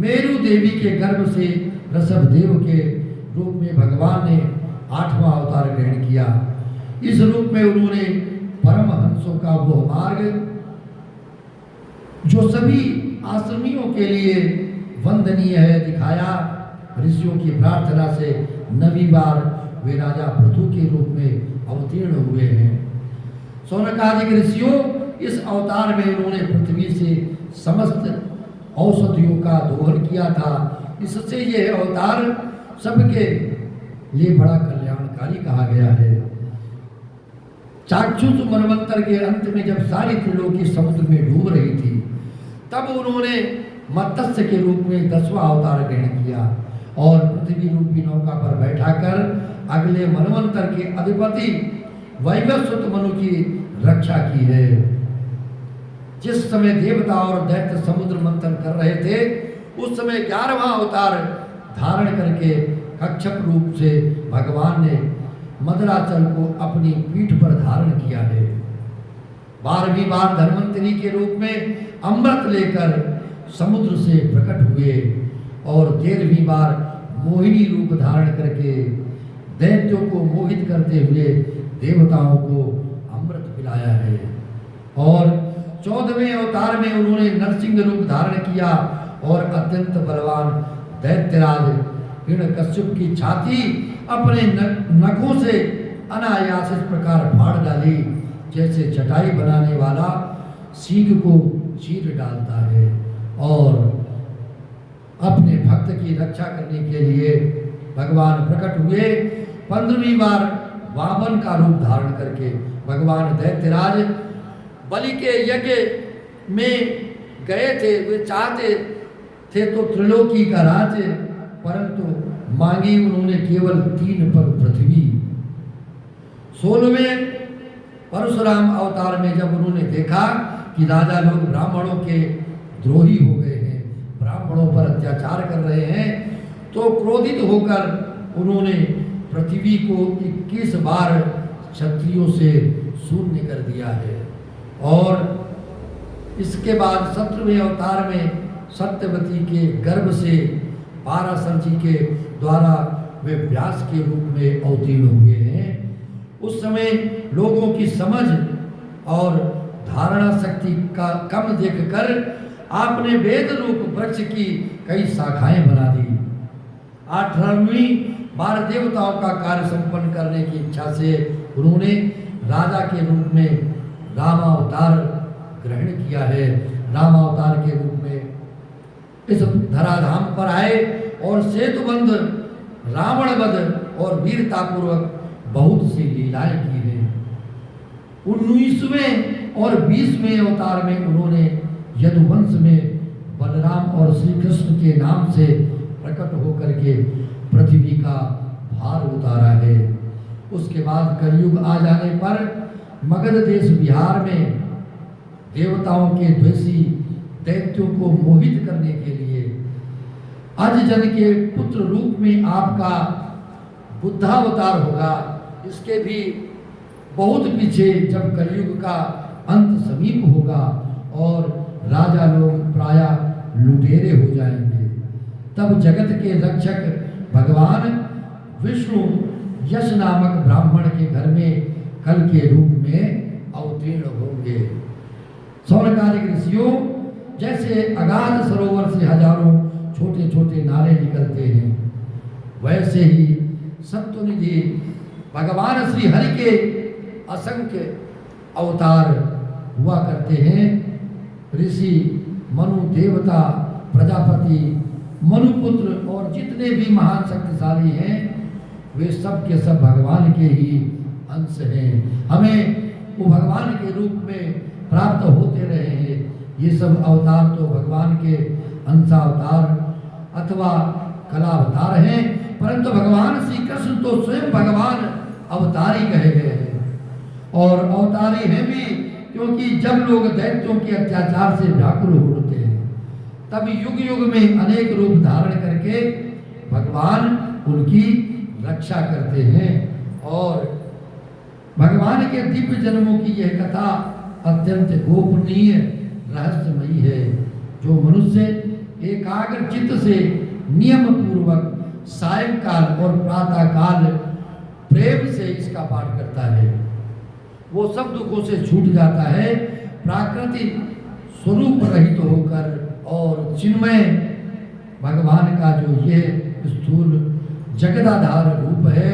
मेरु देवी के गर्भ से ऋषभ देव के रूप में भगवान ने 8वां अवतार ग्रहण किया। इस रूप में उन्होंने परमहंसों का वो मार्ग जो सभी आश्रमियों के लिए वंदनीय है दिखाया। ऋषियों की प्रार्थना से 9वीं बार वे राजा पृथु के रूप में अवतीर्ण हुए हैं। शौनकादिक ऋषियों इस अवतार में उन्होंने पृथ्वी से समस्त औषधियों का दोहन किया था। इससे यह अवतार सबके लिए बड़ा कल्याणकारी कहा गया है। चाक्षुष मनवंतर के अंत में जब सारी त्रिलोकी समुद्र में डूब रही थी, तब उन्होंने मत्स्य के रूप में 10वां अवतार ग्रहण किया और पृथ्वी रूपी नौका पर बैठाकर अगले मनवंतर के अधिपति वैवस्वत मनु की रक्षा की है। जिस समय देवता और दैत्य समुद्र मंथन कर रहे थे, उस समय 11वां अवतार धारण करके कच्छप रूप से भगवान ने मदराचल को अपनी पीठ पर धारण किया है। 12वीं बार धन्वंतरी के रूप में अमृत लेकर समुद्र से प्रकट हुए और 13वीं बार मोहिनी रूप धारण करके दैत्यों को मोहित करते हुए देवताओं को अमृत पिलाया है। और 14वें अवतार में उन्होंने नरसिंह रूप धारण किया और अत्यंत बलवान दैत्यराज हिरण्यकश्यप की छाती अपने नखों से अनायास इस प्रकार फाड़ डाली, जैसे चटाई बनाने वाला सींग को चीर डालता है। और अपने भक्त की रक्षा करने के लिए भगवान प्रकट हुए। 15वीं बार वामन का रूप धारण करके भगवान दैत्यराज बलि के यज्ञ में गए थे। वे चाहते थे तो त्रिलोकी का राज्य, परंतु मांगी उन्होंने केवल 3 पग पृथ्वी। 16वें परशुराम अवतार में जब उन्होंने देखा कि राजा लोग ब्राह्मणों के द्रोही हो गए हैं, ब्राह्मणों पर अत्याचार कर रहे हैं, तो क्रोधित होकर उन्होंने पृथ्वी को 21 बार क्षत्रियों से शून्य कर दिया है। और इसके बाद 17वें अवतार में सत्यवती के गर्भ से पाराशर जी के द्वारा वे व्यास के रूप में अवतीर्ण हुए हैं। उस समय लोगों की समझ और धारणा शक्ति का कम देखकर आपने वेद रूप वृक्ष की कई शाखाएं बना दी। 18वीं बार देवताओं का कार्य संपन्न करने की इच्छा से उन्होंने राजा के रूप में रामावतार ग्रहण किया है। रामावतार के रूप में इस धराधाम पर आए और सेतुबंध, रावण वध और वीरतापूर्वक बहुत सी लीलाएं की हैं। 19वें और 20वें अवतार में उन्होंने यदुवंश में बलराम और श्री कृष्ण के नाम से प्रकट होकर के पृथ्वी का भार उतारा है। उसके बाद कलयुग आ जाने पर मगध देश बिहार में देवताओं के द्वेषी दैत्यों को मोहित करने के लिए अजजन के पुत्र रूप में आपका बुद्धावतार होगा। इसके भी बहुत पीछे जब कलयुग का अंत समीप होगा और राजा लोग प्रायः लुटेरे हो जाएंगे, तब जगत के रक्षक भगवान विष्णु यश नामक ब्राह्मण के घर में कल के रूप में अवतीर्ण होंगे। शौनकादिक ऋषियों, जैसे अगाध सरोवर से हजारों छोटे छोटे नाले निकलते हैं, वैसे ही सत्वनिधि भगवान श्री हरि के असंख्य अवतार हुआ करते हैं। ऋषि, मनु देवता, प्रजापति, मनुपुत्र और जितने भी महान शक्तिशाली हैं, वे सब के सब भगवान के ही अंश हैं। हमें वो भगवान के रूप में प्राप्त होते रहे हैं। ये सब अवतार तो भगवान के अंशावतार अथवा कलावतार हैं, परंतु भगवान श्री कृष्ण तो स्वयं भगवान अवतारी कहे गए हैं। और अवतारी हैं भी क्योंकि जब लोग दैत्यों के अत्याचार से व्याकुल होते हैं, तब युग युग में अनेक रूप धारण करके भगवान उनकी रक्षा करते हैं। और भगवान के दिव्य जन्मों की यह कथा अत्यंत गोपनीय रहस्यमयी है, जो मनुष्य एकाग्र चित्त से नियम पूर्वक सायंकाल और प्रातः काल प्रेम से इसका पाठ करता है, वो सब दुखों से छूट जाता है, प्राकृतिक स्वरूप रहित होकर और चिन्मय भगवान का जो ये स्थूल जगदाधार रूप है,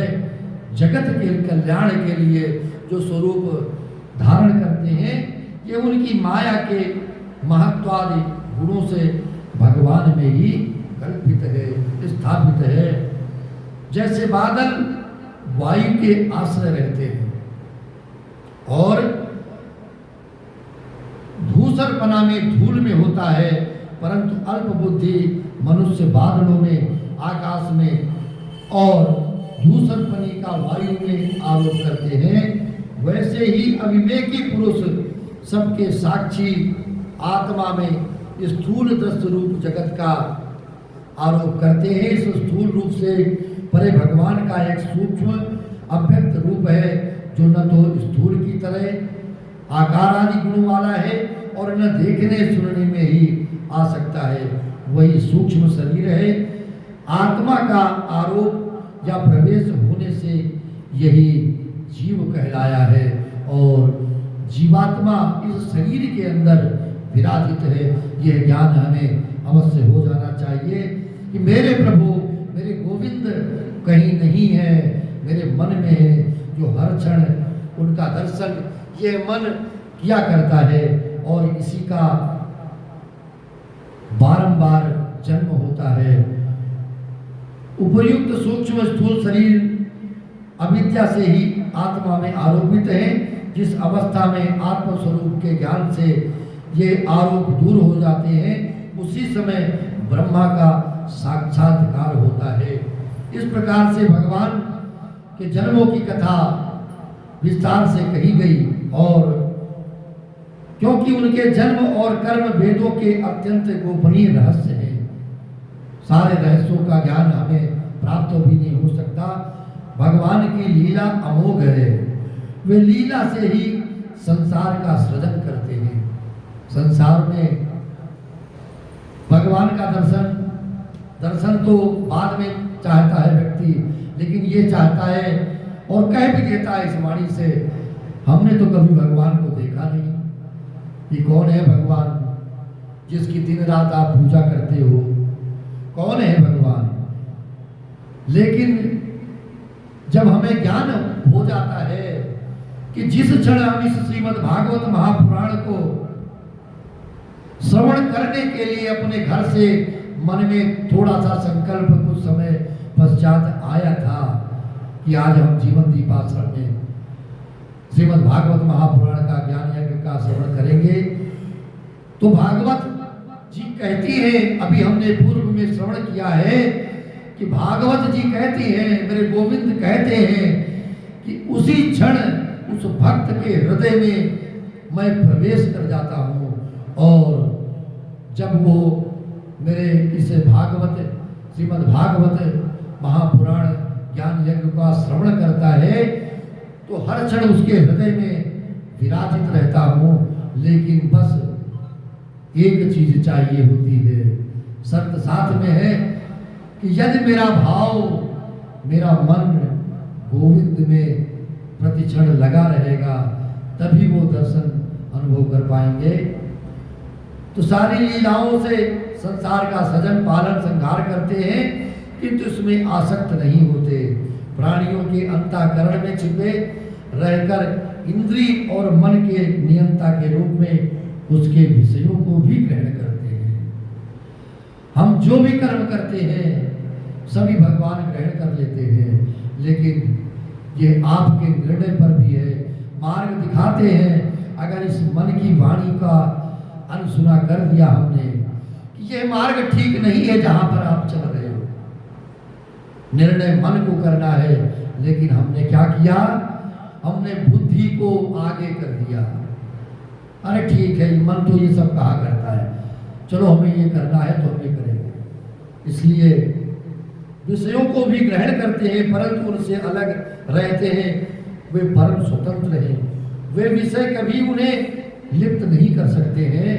जगत के कल्याण के लिए जो स्वरूप धारण करते हैं, ये उनकी माया के महत्वादि गुणों से भगवान में ही कल्पित है, स्थापित है। जैसे बादल वायु के आश्रय रहते हैं और धूसरपना में धूल में होता है, परंतु अल्प बुद्धि मनुष्य बादलों में, आकाश में और धूसरपनी का वायु में आरोप करते हैं। वैसे ही अविवेकी पुरुष सबके साक्षी आत्मा में स्थूल दृश्य रूप जगत का आरोप करते हैं। इस स्थूल रूप से परे भगवान का एक सूक्ष्म अव्यक्त रूप है, जो न तो स्थूल की तरह आकार आदि गुणों वाला है और न देखने सुनने में ही आ सकता है। वही सूक्ष्म शरीर है। आत्मा का आरोप या प्रवेश होने से यही जीव कहलाया है और जीवात्मा इस शरीर के अंदर विराजित है। यह ज्ञान हमें अवश्य हो जाना चाहिए कि मेरे प्रभु, मेरे गोविंद कहीं नहीं है, मेरे मन में है, जो हर क्षण उनका दर्शन ये मन किया करता है और इसी का बारंबार जन्म होता है। उपर्युक्त सूक्ष्म स्थूल शरीर अविद्या से ही आत्मा में आरोपित है। जिस अवस्था में आत्मस्वरूप के ज्ञान से ये आरोप दूर हो जाते हैं, उसी समय ब्रह्मा का साक्षात्कार होता है। इस प्रकार से भगवान के जन्मों की कथा विस्तार से कही गई और क्योंकि उनके जन्म और कर्म वेदों के अत्यंत गोपनीय रहस्य है, सारे रहस्यों का ज्ञान हमें प्राप्त भी नहीं हो सकता। भगवान की लीला अमोघ है। वे लीला से ही संसार का सृजन करते हैं। संसार में भगवान का दर्शन तो बाद में चाहता है व्यक्ति, लेकिन ये चाहता है और कह भी देता है इस वाणी से, हमने तो कभी भगवान को देखा नहीं। ये कौन है भगवान जिसकी दिन रात आप पूजा करते हो? कौन है भगवान? लेकिन जब हमें ज्ञान हो जाता है कि जिस क्षण हम इस श्रीमद् भागवत महापुराण को श्रवण करने के लिए अपने घर से मन में थोड़ा सा संकल्प कुछ समय पश्चात आया था कि आज हम जीवन दीपाश्रम में श्रीमद् भागवत महापुराण का ज्ञान यज्ञ का श्रवण करेंगे, तो भागवत जी कहती है, अभी हमने पूर्व में श्रवण किया है कि भागवत जी कहती हैं, मेरे गोविंद कहते हैं कि उसी क्षण उस भक्त के हृदय में मैं प्रवेश कर जाता हूँ और जब वो मेरे इस भागवत श्रीमद् भागवत महापुराण ज्ञान यज्ञ का श्रवण करता है तो हर क्षण उसके हृदय में विराजित रहता हूँ। लेकिन बस एक चीज चाहिए होती है, शर्त साथ में है कि यदि मेरा भाव, मेरा मन गोविंद में प्रतिक्षण लगा रहेगा, तभी वो दर्शन अनुभव कर पाएंगे। तो सारी लीलाओं से संसार का सजन पालन संहार करते हैं, किंतु इसमें आसक्त नहीं होते। प्राणियों के अंतःकरण में छिपे रहकर इंद्रिय और मन के नियंता के रूप में उसके विषयों को भी ग्रहण करते हैं। हम जो भी कर्म करते हैं सभी भगवान ग्रहण कर लेते हैं, लेकिन ये आपके निर्णय पर भी है। मार्ग दिखाते हैं, अगर इस मन की वाणी का अनसुना कर दिया हमने कि ये मार्ग ठीक नहीं है जहां पर आप चल रहे हो, निर्णय मन को करना है, लेकिन हमने क्या किया, हमने बुद्धि को आगे कर दिया। अरे ठीक है, मन तो ये सब कहा करता है, चलो हमें ये करना है तो हम ये करेंगे। इसलिए विषयों को भी ग्रहण करते हैं, परंतु उनसे अलग रहते हैं। वे परम स्वतंत्र हैं, वे विषय कभी उन्हें लिप्त नहीं कर सकते हैं।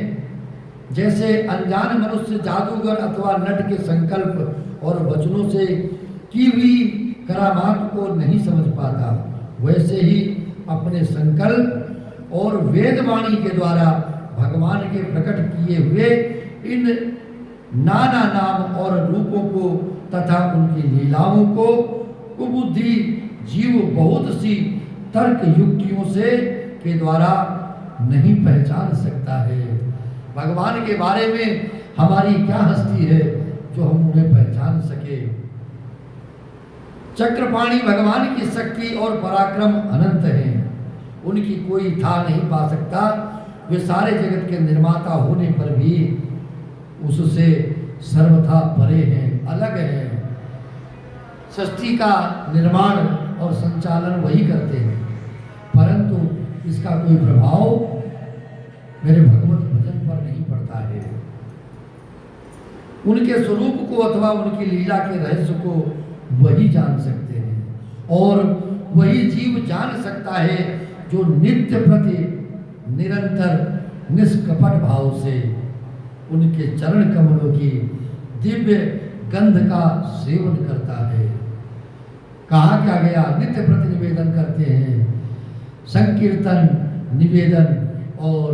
जैसे अनजान मनुष्य जादूगर अथवा नट के संकल्प और वचनों से की हुई करामात को नहीं समझ पाता, वैसे ही अपने संकल्प और वेदवाणी के द्वारा भगवान के प्रकट किए हुए इन नाना नाम और रूपों को तथा उनकी लीलाओं को कुबुद्धि जीव बहुत सी तर्क युक्तियों से के द्वारा नहीं पहचान सकता है। भगवान के बारे में हमारी क्या हस्ती है जो हम उन्हें पहचान सके। चक्रपाणी भगवान की शक्ति और पराक्रम अनंत हैं, उनकी कोई था नहीं पा सकता। वे सारे जगत के निर्माता होने पर भी उससे सर्वथा परे हैं, अलग हैं। सृष्टि का निर्माण और संचालन वही करते हैं, परंतु इसका कोई प्रभाव मेरे भगवत भजन पर नहीं पड़ता है। उनके स्वरूप को अथवा उनकी लीला के रहस्य को वही जान सकते हैं और वही जीव जान सकता है जो नित्य प्रति निरंतर निष्कपट भाव से उनके चरण कमलों की दिव्य गंध का सेवन करता है। कहा क्या गया, नित्य प्रति निवेदन करते हैं, संकीर्तन निवेदन और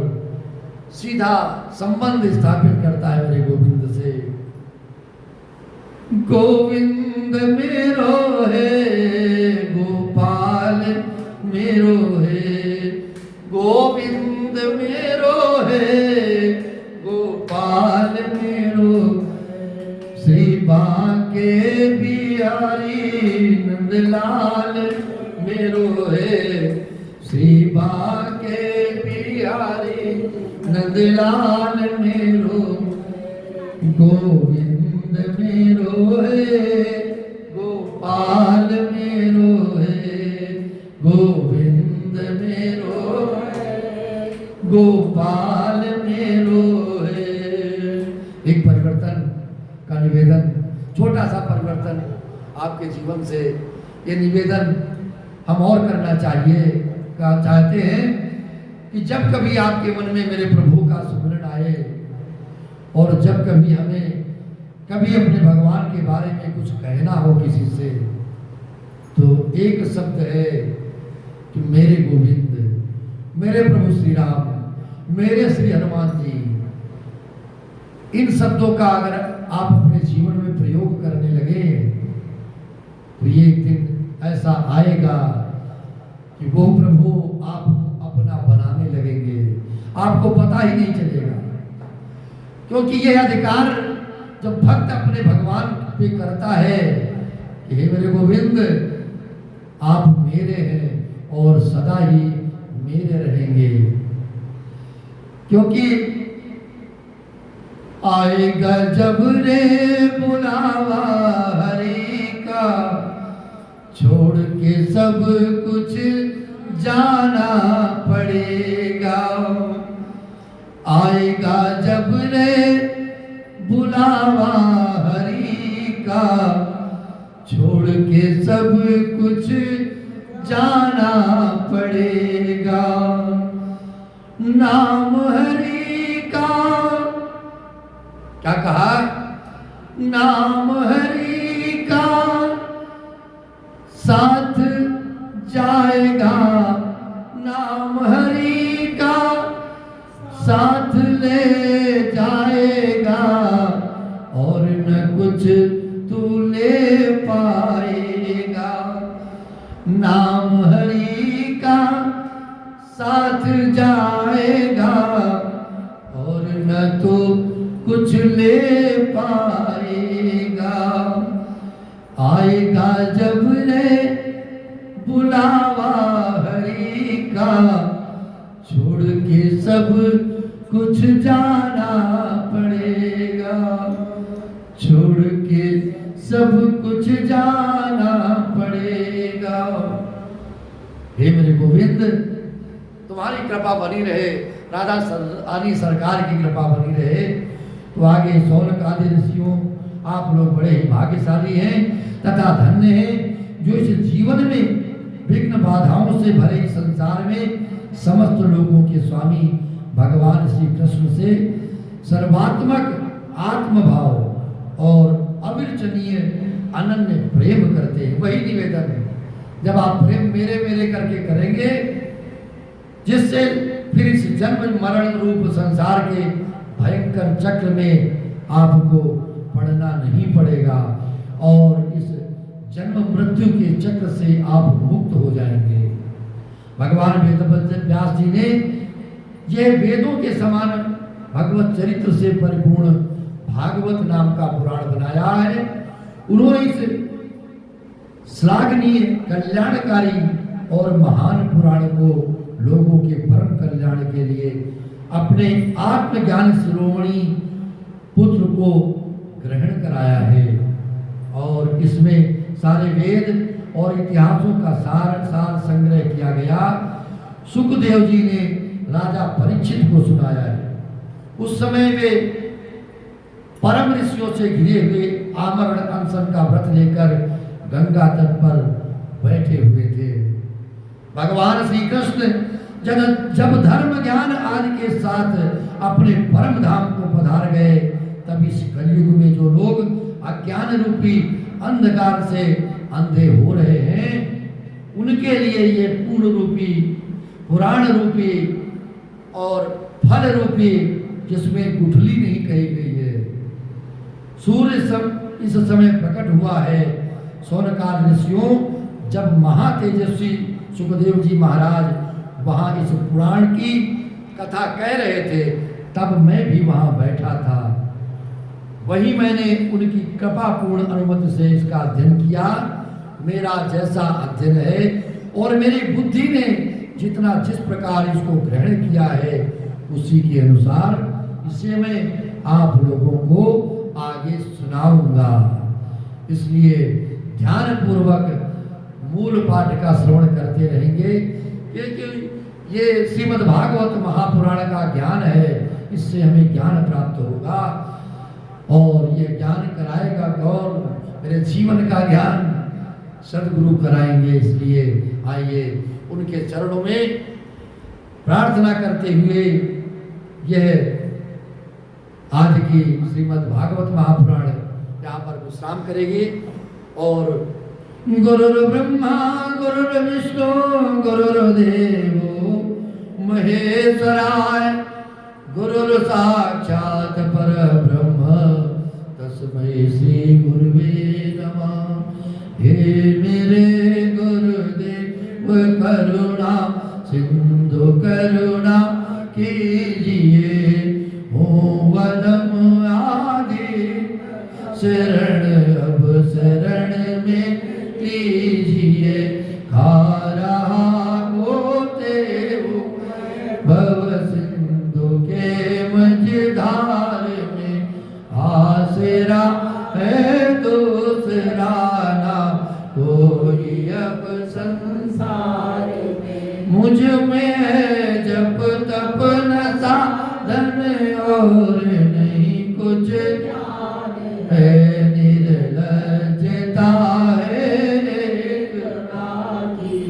सीधा संबंध स्थापित करता है मेरे गोविंद से। गोविंद मेरो है, गोपाल मेरो है, गोविंद मेरो है, गोपाल मेरो, श्री बांके बिहारी नंदलाल मेरो है, श्री बांके बिहारी नंदलाल मेरो, गोविंद मेरो है, गोपाल मेरो है, गोविंद मेरो है, गोपाल मेरो है। एक परिवर्तन का निवेदन, छोटा सा परिवर्तन आपके जीवन से, ये निवेदन हम और करना चाहिए। क्या चाहते हैं कि जब कभी आपके मन में मेरे प्रभु का सुमिरन आए और जब कभी हमें कभी अपने भगवान के बारे में कुछ कहना हो किसी से, तो एक शब्द है कि मेरे गोविंद, मेरे प्रभु श्री राम, मेरे श्री हनुमान जी। इन शब्दों का अगर आप अपने जीवन में प्रयोग करने लगे तो ये एक दिन ऐसा आएगा कि वो प्रभु आपको अपना बनाने लगेंगे, आपको पता ही नहीं चलेगा। क्योंकि ये अधिकार जब भक्त अपने भगवान पे करता है कि हे मेरे गोविंद आप मेरे हैं और सदा ही मेरे रहेंगे। क्योंकि आएगा जब रे बुलावा हरि का, छोड़ के सब कुछ जाना पड़ेगा। आएगा जब रे बुलावा हरि का, छोड़ के सब कुछ जाना पड़ेगा। नाम हरि का, क्या कहा, नाम हरि का साथ जाएगा, नाम हरि का साथ ले जाएगा, और न कुछ तू ले पाएगा। नाम हरि का साथ जाएगा और न तो कुछ ले पाएगा। आएगा जब रे बुलावा हरि का, छोड़ के सब कुछ जाना पड़ेगा, छोड़ के सब कुछ जाना पड़ेगा। हे मेरे गोविंद, तुम्हारी कृपा बनी रहे, राधा रानी सरकार की कृपा बनी रहे। तो आगे शौनक आदि ऋषियों, आप लोग बड़े ही भाग्यशाली हैं तथा धन्य हैं जो इस जीवन में विघ्न बाधाओं से भरे इस संसार में समस्त लोगों के स्वामी भगवान श्री कृष्ण से सर्वात्मक आत्मभाव और अविरचनीय अनन्य प्रेम करते हैं। वही निवेदन है, जब आप प्रेम मेरे मेरे करके करेंगे, जिससे फिर इस जन्म मरण रूप संसार के भयंकर चक्र में आपको पढ़ना नहीं पड़ेगा और इस जन्म मृत्यु के चक्र से आप मुक्त हो जाएंगे। भगवान वेदव्यास व्यास जी ने ये वेदों के समान भगवत चरित्र से परिपूर्ण भागवत नाम का पुराण बनाया है। उन्होंने इस श्लाघनीय कल्याणकारी और महान पुराण को लोगों के परम कल्याण के लिए अपने आत्मज्ञान शिरोमणि पुत्र को ग्रहण कराया है और इसमें सारे वेद और इतिहासों का सार संग्रह किया गया। सुखदेव जी ने राजा परीक्षित को सुनाया है। उस समय वे परम ऋषियों से घिरे हुए आमरण अनशन का व्रत लेकर गंगा तट पर बैठे हुए थे। भगवान श्री कृष्ण जब धर्म ज्ञान आदि के साथ अपने परम धाम को पधार गए तब इस कलयुग में जो लोग अज्ञान रूपी अंधकार से अंधे हो रहे हैं उनके लिए ये पूर्ण रूपी पुराण रूपी और फल रूपी जिसमें गुठली नहीं कही गई है। सूर्य इस समय प्रकट हुआ है। सोनकाल ऋषियों जब महातेजस्वी सुखदेव जी महाराज वहाँ इस पुराण की कथा कह रहे थे तब मैं भी वहाँ बैठा था। वही मैंने उनकी कृपापूर्ण अनुमति से इसका अध्ययन किया। मेरा जैसा अध्ययन है और मेरी बुद्धि ने जिस प्रकार इसको ग्रहण किया है उसी के अनुसार इसे मैं आप लोगों को आगे सुनाऊंगा। इसलिए ध्यान पूर्वक मूल पाठ का श्रवण करते रहेंगे क्योंकि ये श्रीमद् भागवत महापुराण का ज्ञान है। इससे हमें ज्ञान प्राप्त होगा और ये ज्ञान कराएगा कौन? मेरे जीवन का ज्ञान सदगुरु कराएंगे। इसलिए आइए उनके चरणों में प्रार्थना करते हुए यह आज की श्रीमद् भागवत महापुराण यहाँ पर विश्राम करेंगे। और गुरुर् ब्रह्मा गुरुर्विष्णु गुरुर्देवो महेश्वराय गुरुर् साक्षात् परब्रह्म तस्मै श्री गुरुवे नमः। हे मेरे गुरुदेव करुणा सिंधु करुणा कीजिए हो वदम आदि शरण अब शरण में लीजिए। खारा होते हो भव सिंधु के मझधार में आसरा है दूसरा ना कोई अब संसार में। मुझ में है जब तप न साधन और नहीं कुछ है निर्लज्जता है एक की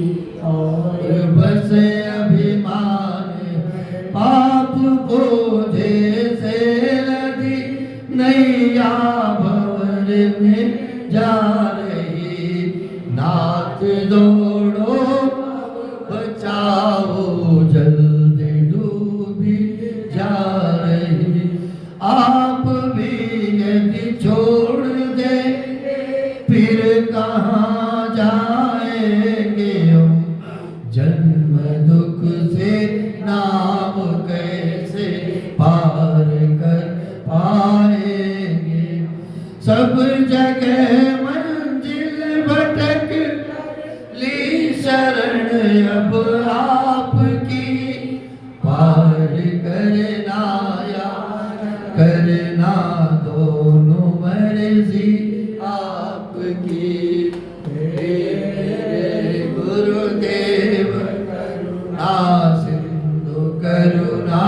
और बस अभिमान पाप बोझे से लदी नैया भंवर में जा रही। नाथ दौड़ो बचाओ जल्दी डूबी जा रही। आप भी यदि छोड़ दे फिर कहाँ जाएंगे हम? जन्म दुख से नाम कैसे पार कर पाएंगे? सब जगह मंजिल भटक ली शरण अब आपकी। पार करना या करना दोनों मर्जी आपकी। गुरुदेव करुणा सिंधु करुणा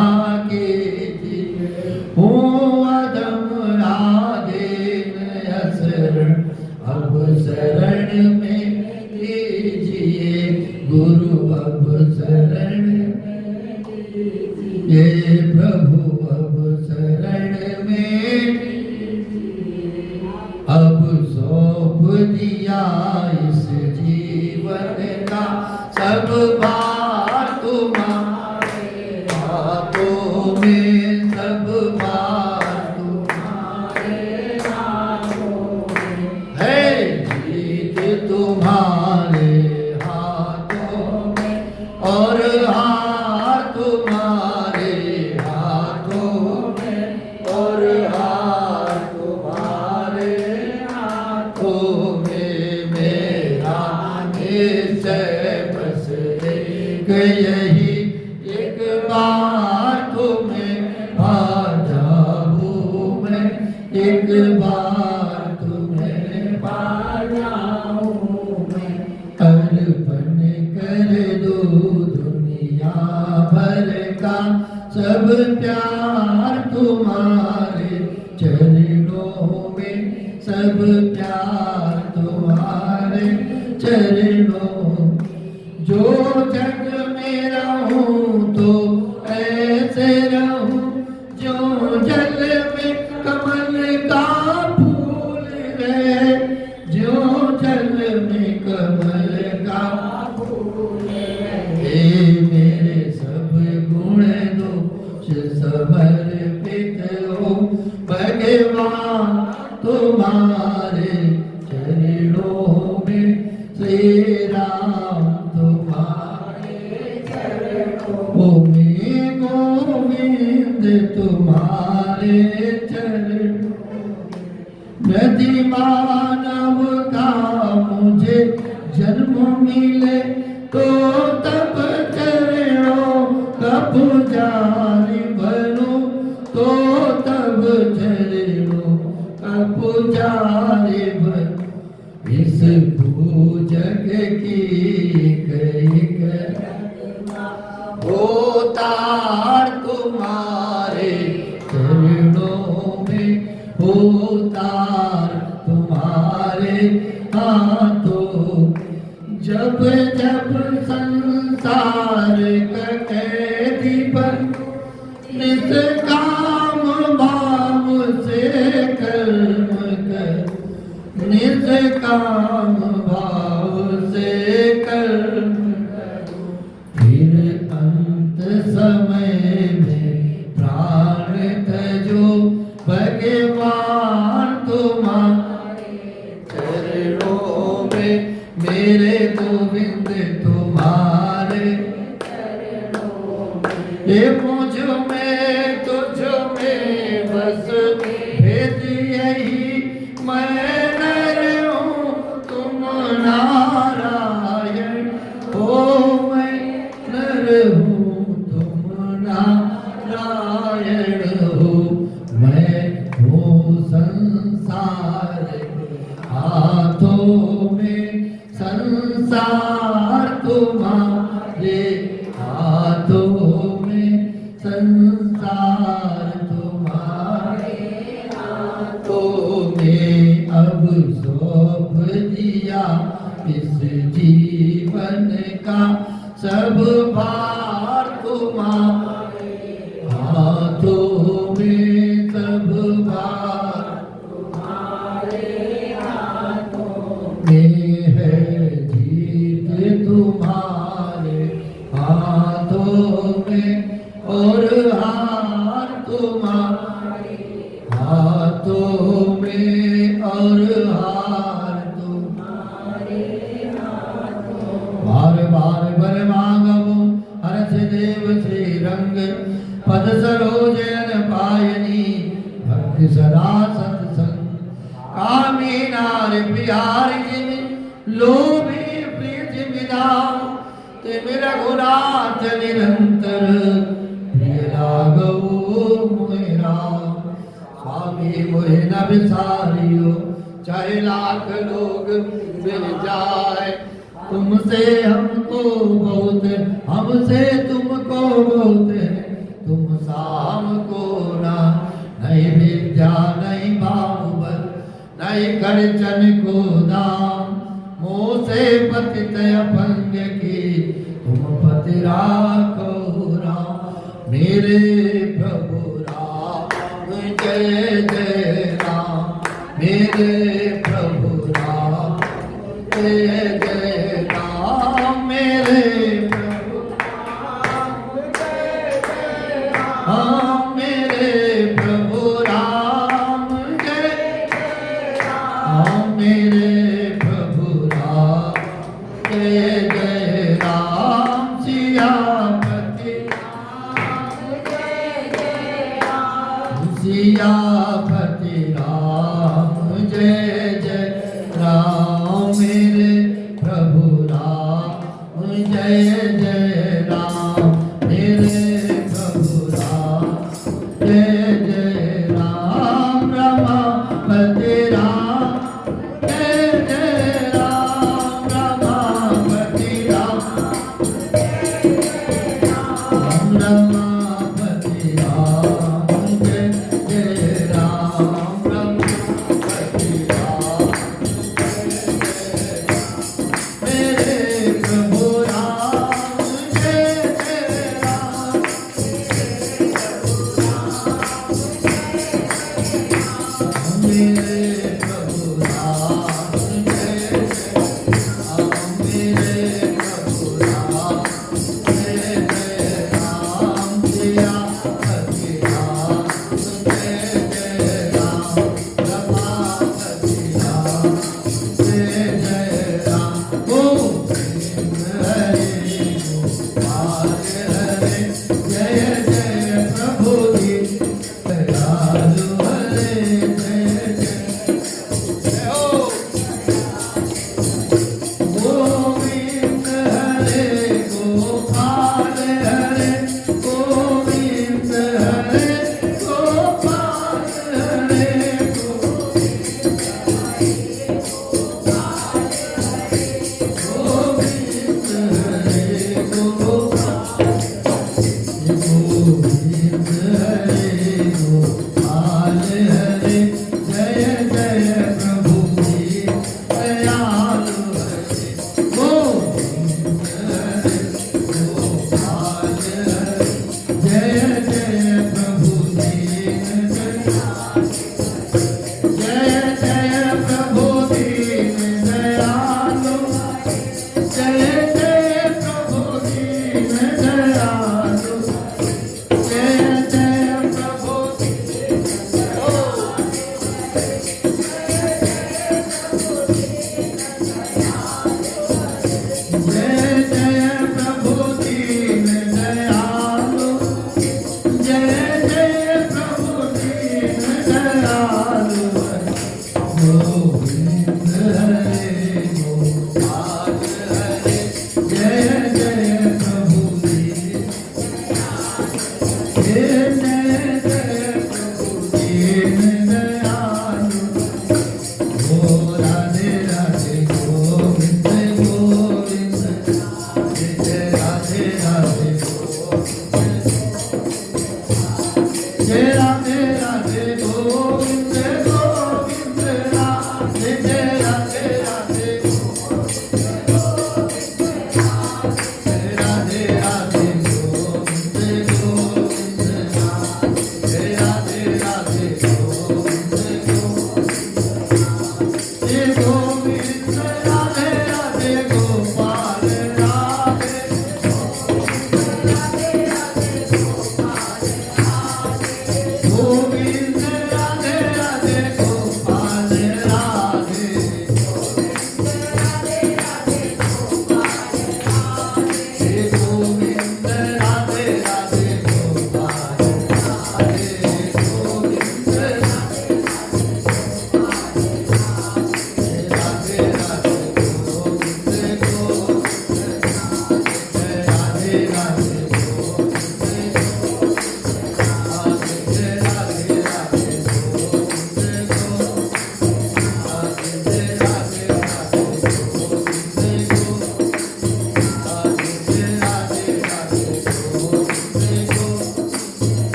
कीजिए हो अदम आदेन शरण अब शरण में लीजिए। गुरु अब शरण ये प्रभु अब शरण में अब सौंप दिया इस जीवन का सब भार तुम्हारे हाथों में। सब भार तुम्हारे में मेरा निश्चय बस एक यही, एक बार तुम्हें पा जाऊं मैं, एक बार तुम्हें पा जाऊं मैं। अर्पण कर दो दुनिया भर का सब प्यार तुम्हारे चरणों में, सब प्यार तुम्हारे चरणों। जो जग में रहूं तो ऐसे रहूं, जो जल में कमल का फूल है, जो जल में कमल का फूल है। मेरे सब गुण दोष समर्पित हो भगवान तुम्हारे चरणों में, श्री राम तुम्हारे चरणों में, गोविंद तुम्हारे चरणों। यदि मानव का मुझे जन्म मिले तो तब चरणों का पुजारी बनूं, तो तब चरणों का पुजारी बनूं। इस भूजग की एक अवतार तुम्हारे चरणों में, अवतार तुम्हारे हाथों। जब जब संसार का कैदी बन निष्काम भाव से कर्म कर, निष्काम भाव से कर्म कर, फिर अंत समय में प्राण तजो भगवान तुम्हारे चरणों में, मेरे गोविंद तुम्हारे चरणों में। ये मुझ में तुझ में बस भेद यही, मैं नर हूँ तुम नारायण हो, मैं नर हूँ तुम नारायण हो। मैं हूँ संसार हाथों में, संसार तुम्हारे हाथों में, संसार तुम्हारे हाथों में। अब सौंप दिया इस जीवन का सब भार तुम्हारे हाथों में, सब भार तुम्हारे हाथों में है। जीत तुम्हारे हाथों में और हार तुम्हारे हाथों में, और हार तुम्हारे हाथों। बार बार बर मांगो हर्ष देव श्री रंग, पद सरोजन पायनी भक्ति सदा सत्संग। कामी नार प्यारी जिन लोभी प्रिय जिमिदाम, तिम रघुनाथ निरंतर प्रिय लागो मोहि राम। स्वामी मोहि न बिसारियो चाहे लाख लोग मिल जाए, तुमसे हमको बहुत, हमसे तुमको बहुत है। तुम सा हमको ना, नहीं विद्या नहीं बाहुबल, नहीं करचन को दाम। मोह से पतित अपंग की तुम पति राखो राम। मेरे प्रभु राम जय जय राम, मेरे प्रभु राम जय जय राम, मेरे प्रभु राम जय जय राम, मेरे प्रभु राम जय जय राम, मेरे प्रभु राम जय जय राम। सियापति राम जय जय राम, सियापति राम जय जय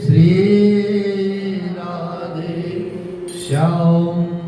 श्री राधे श्याम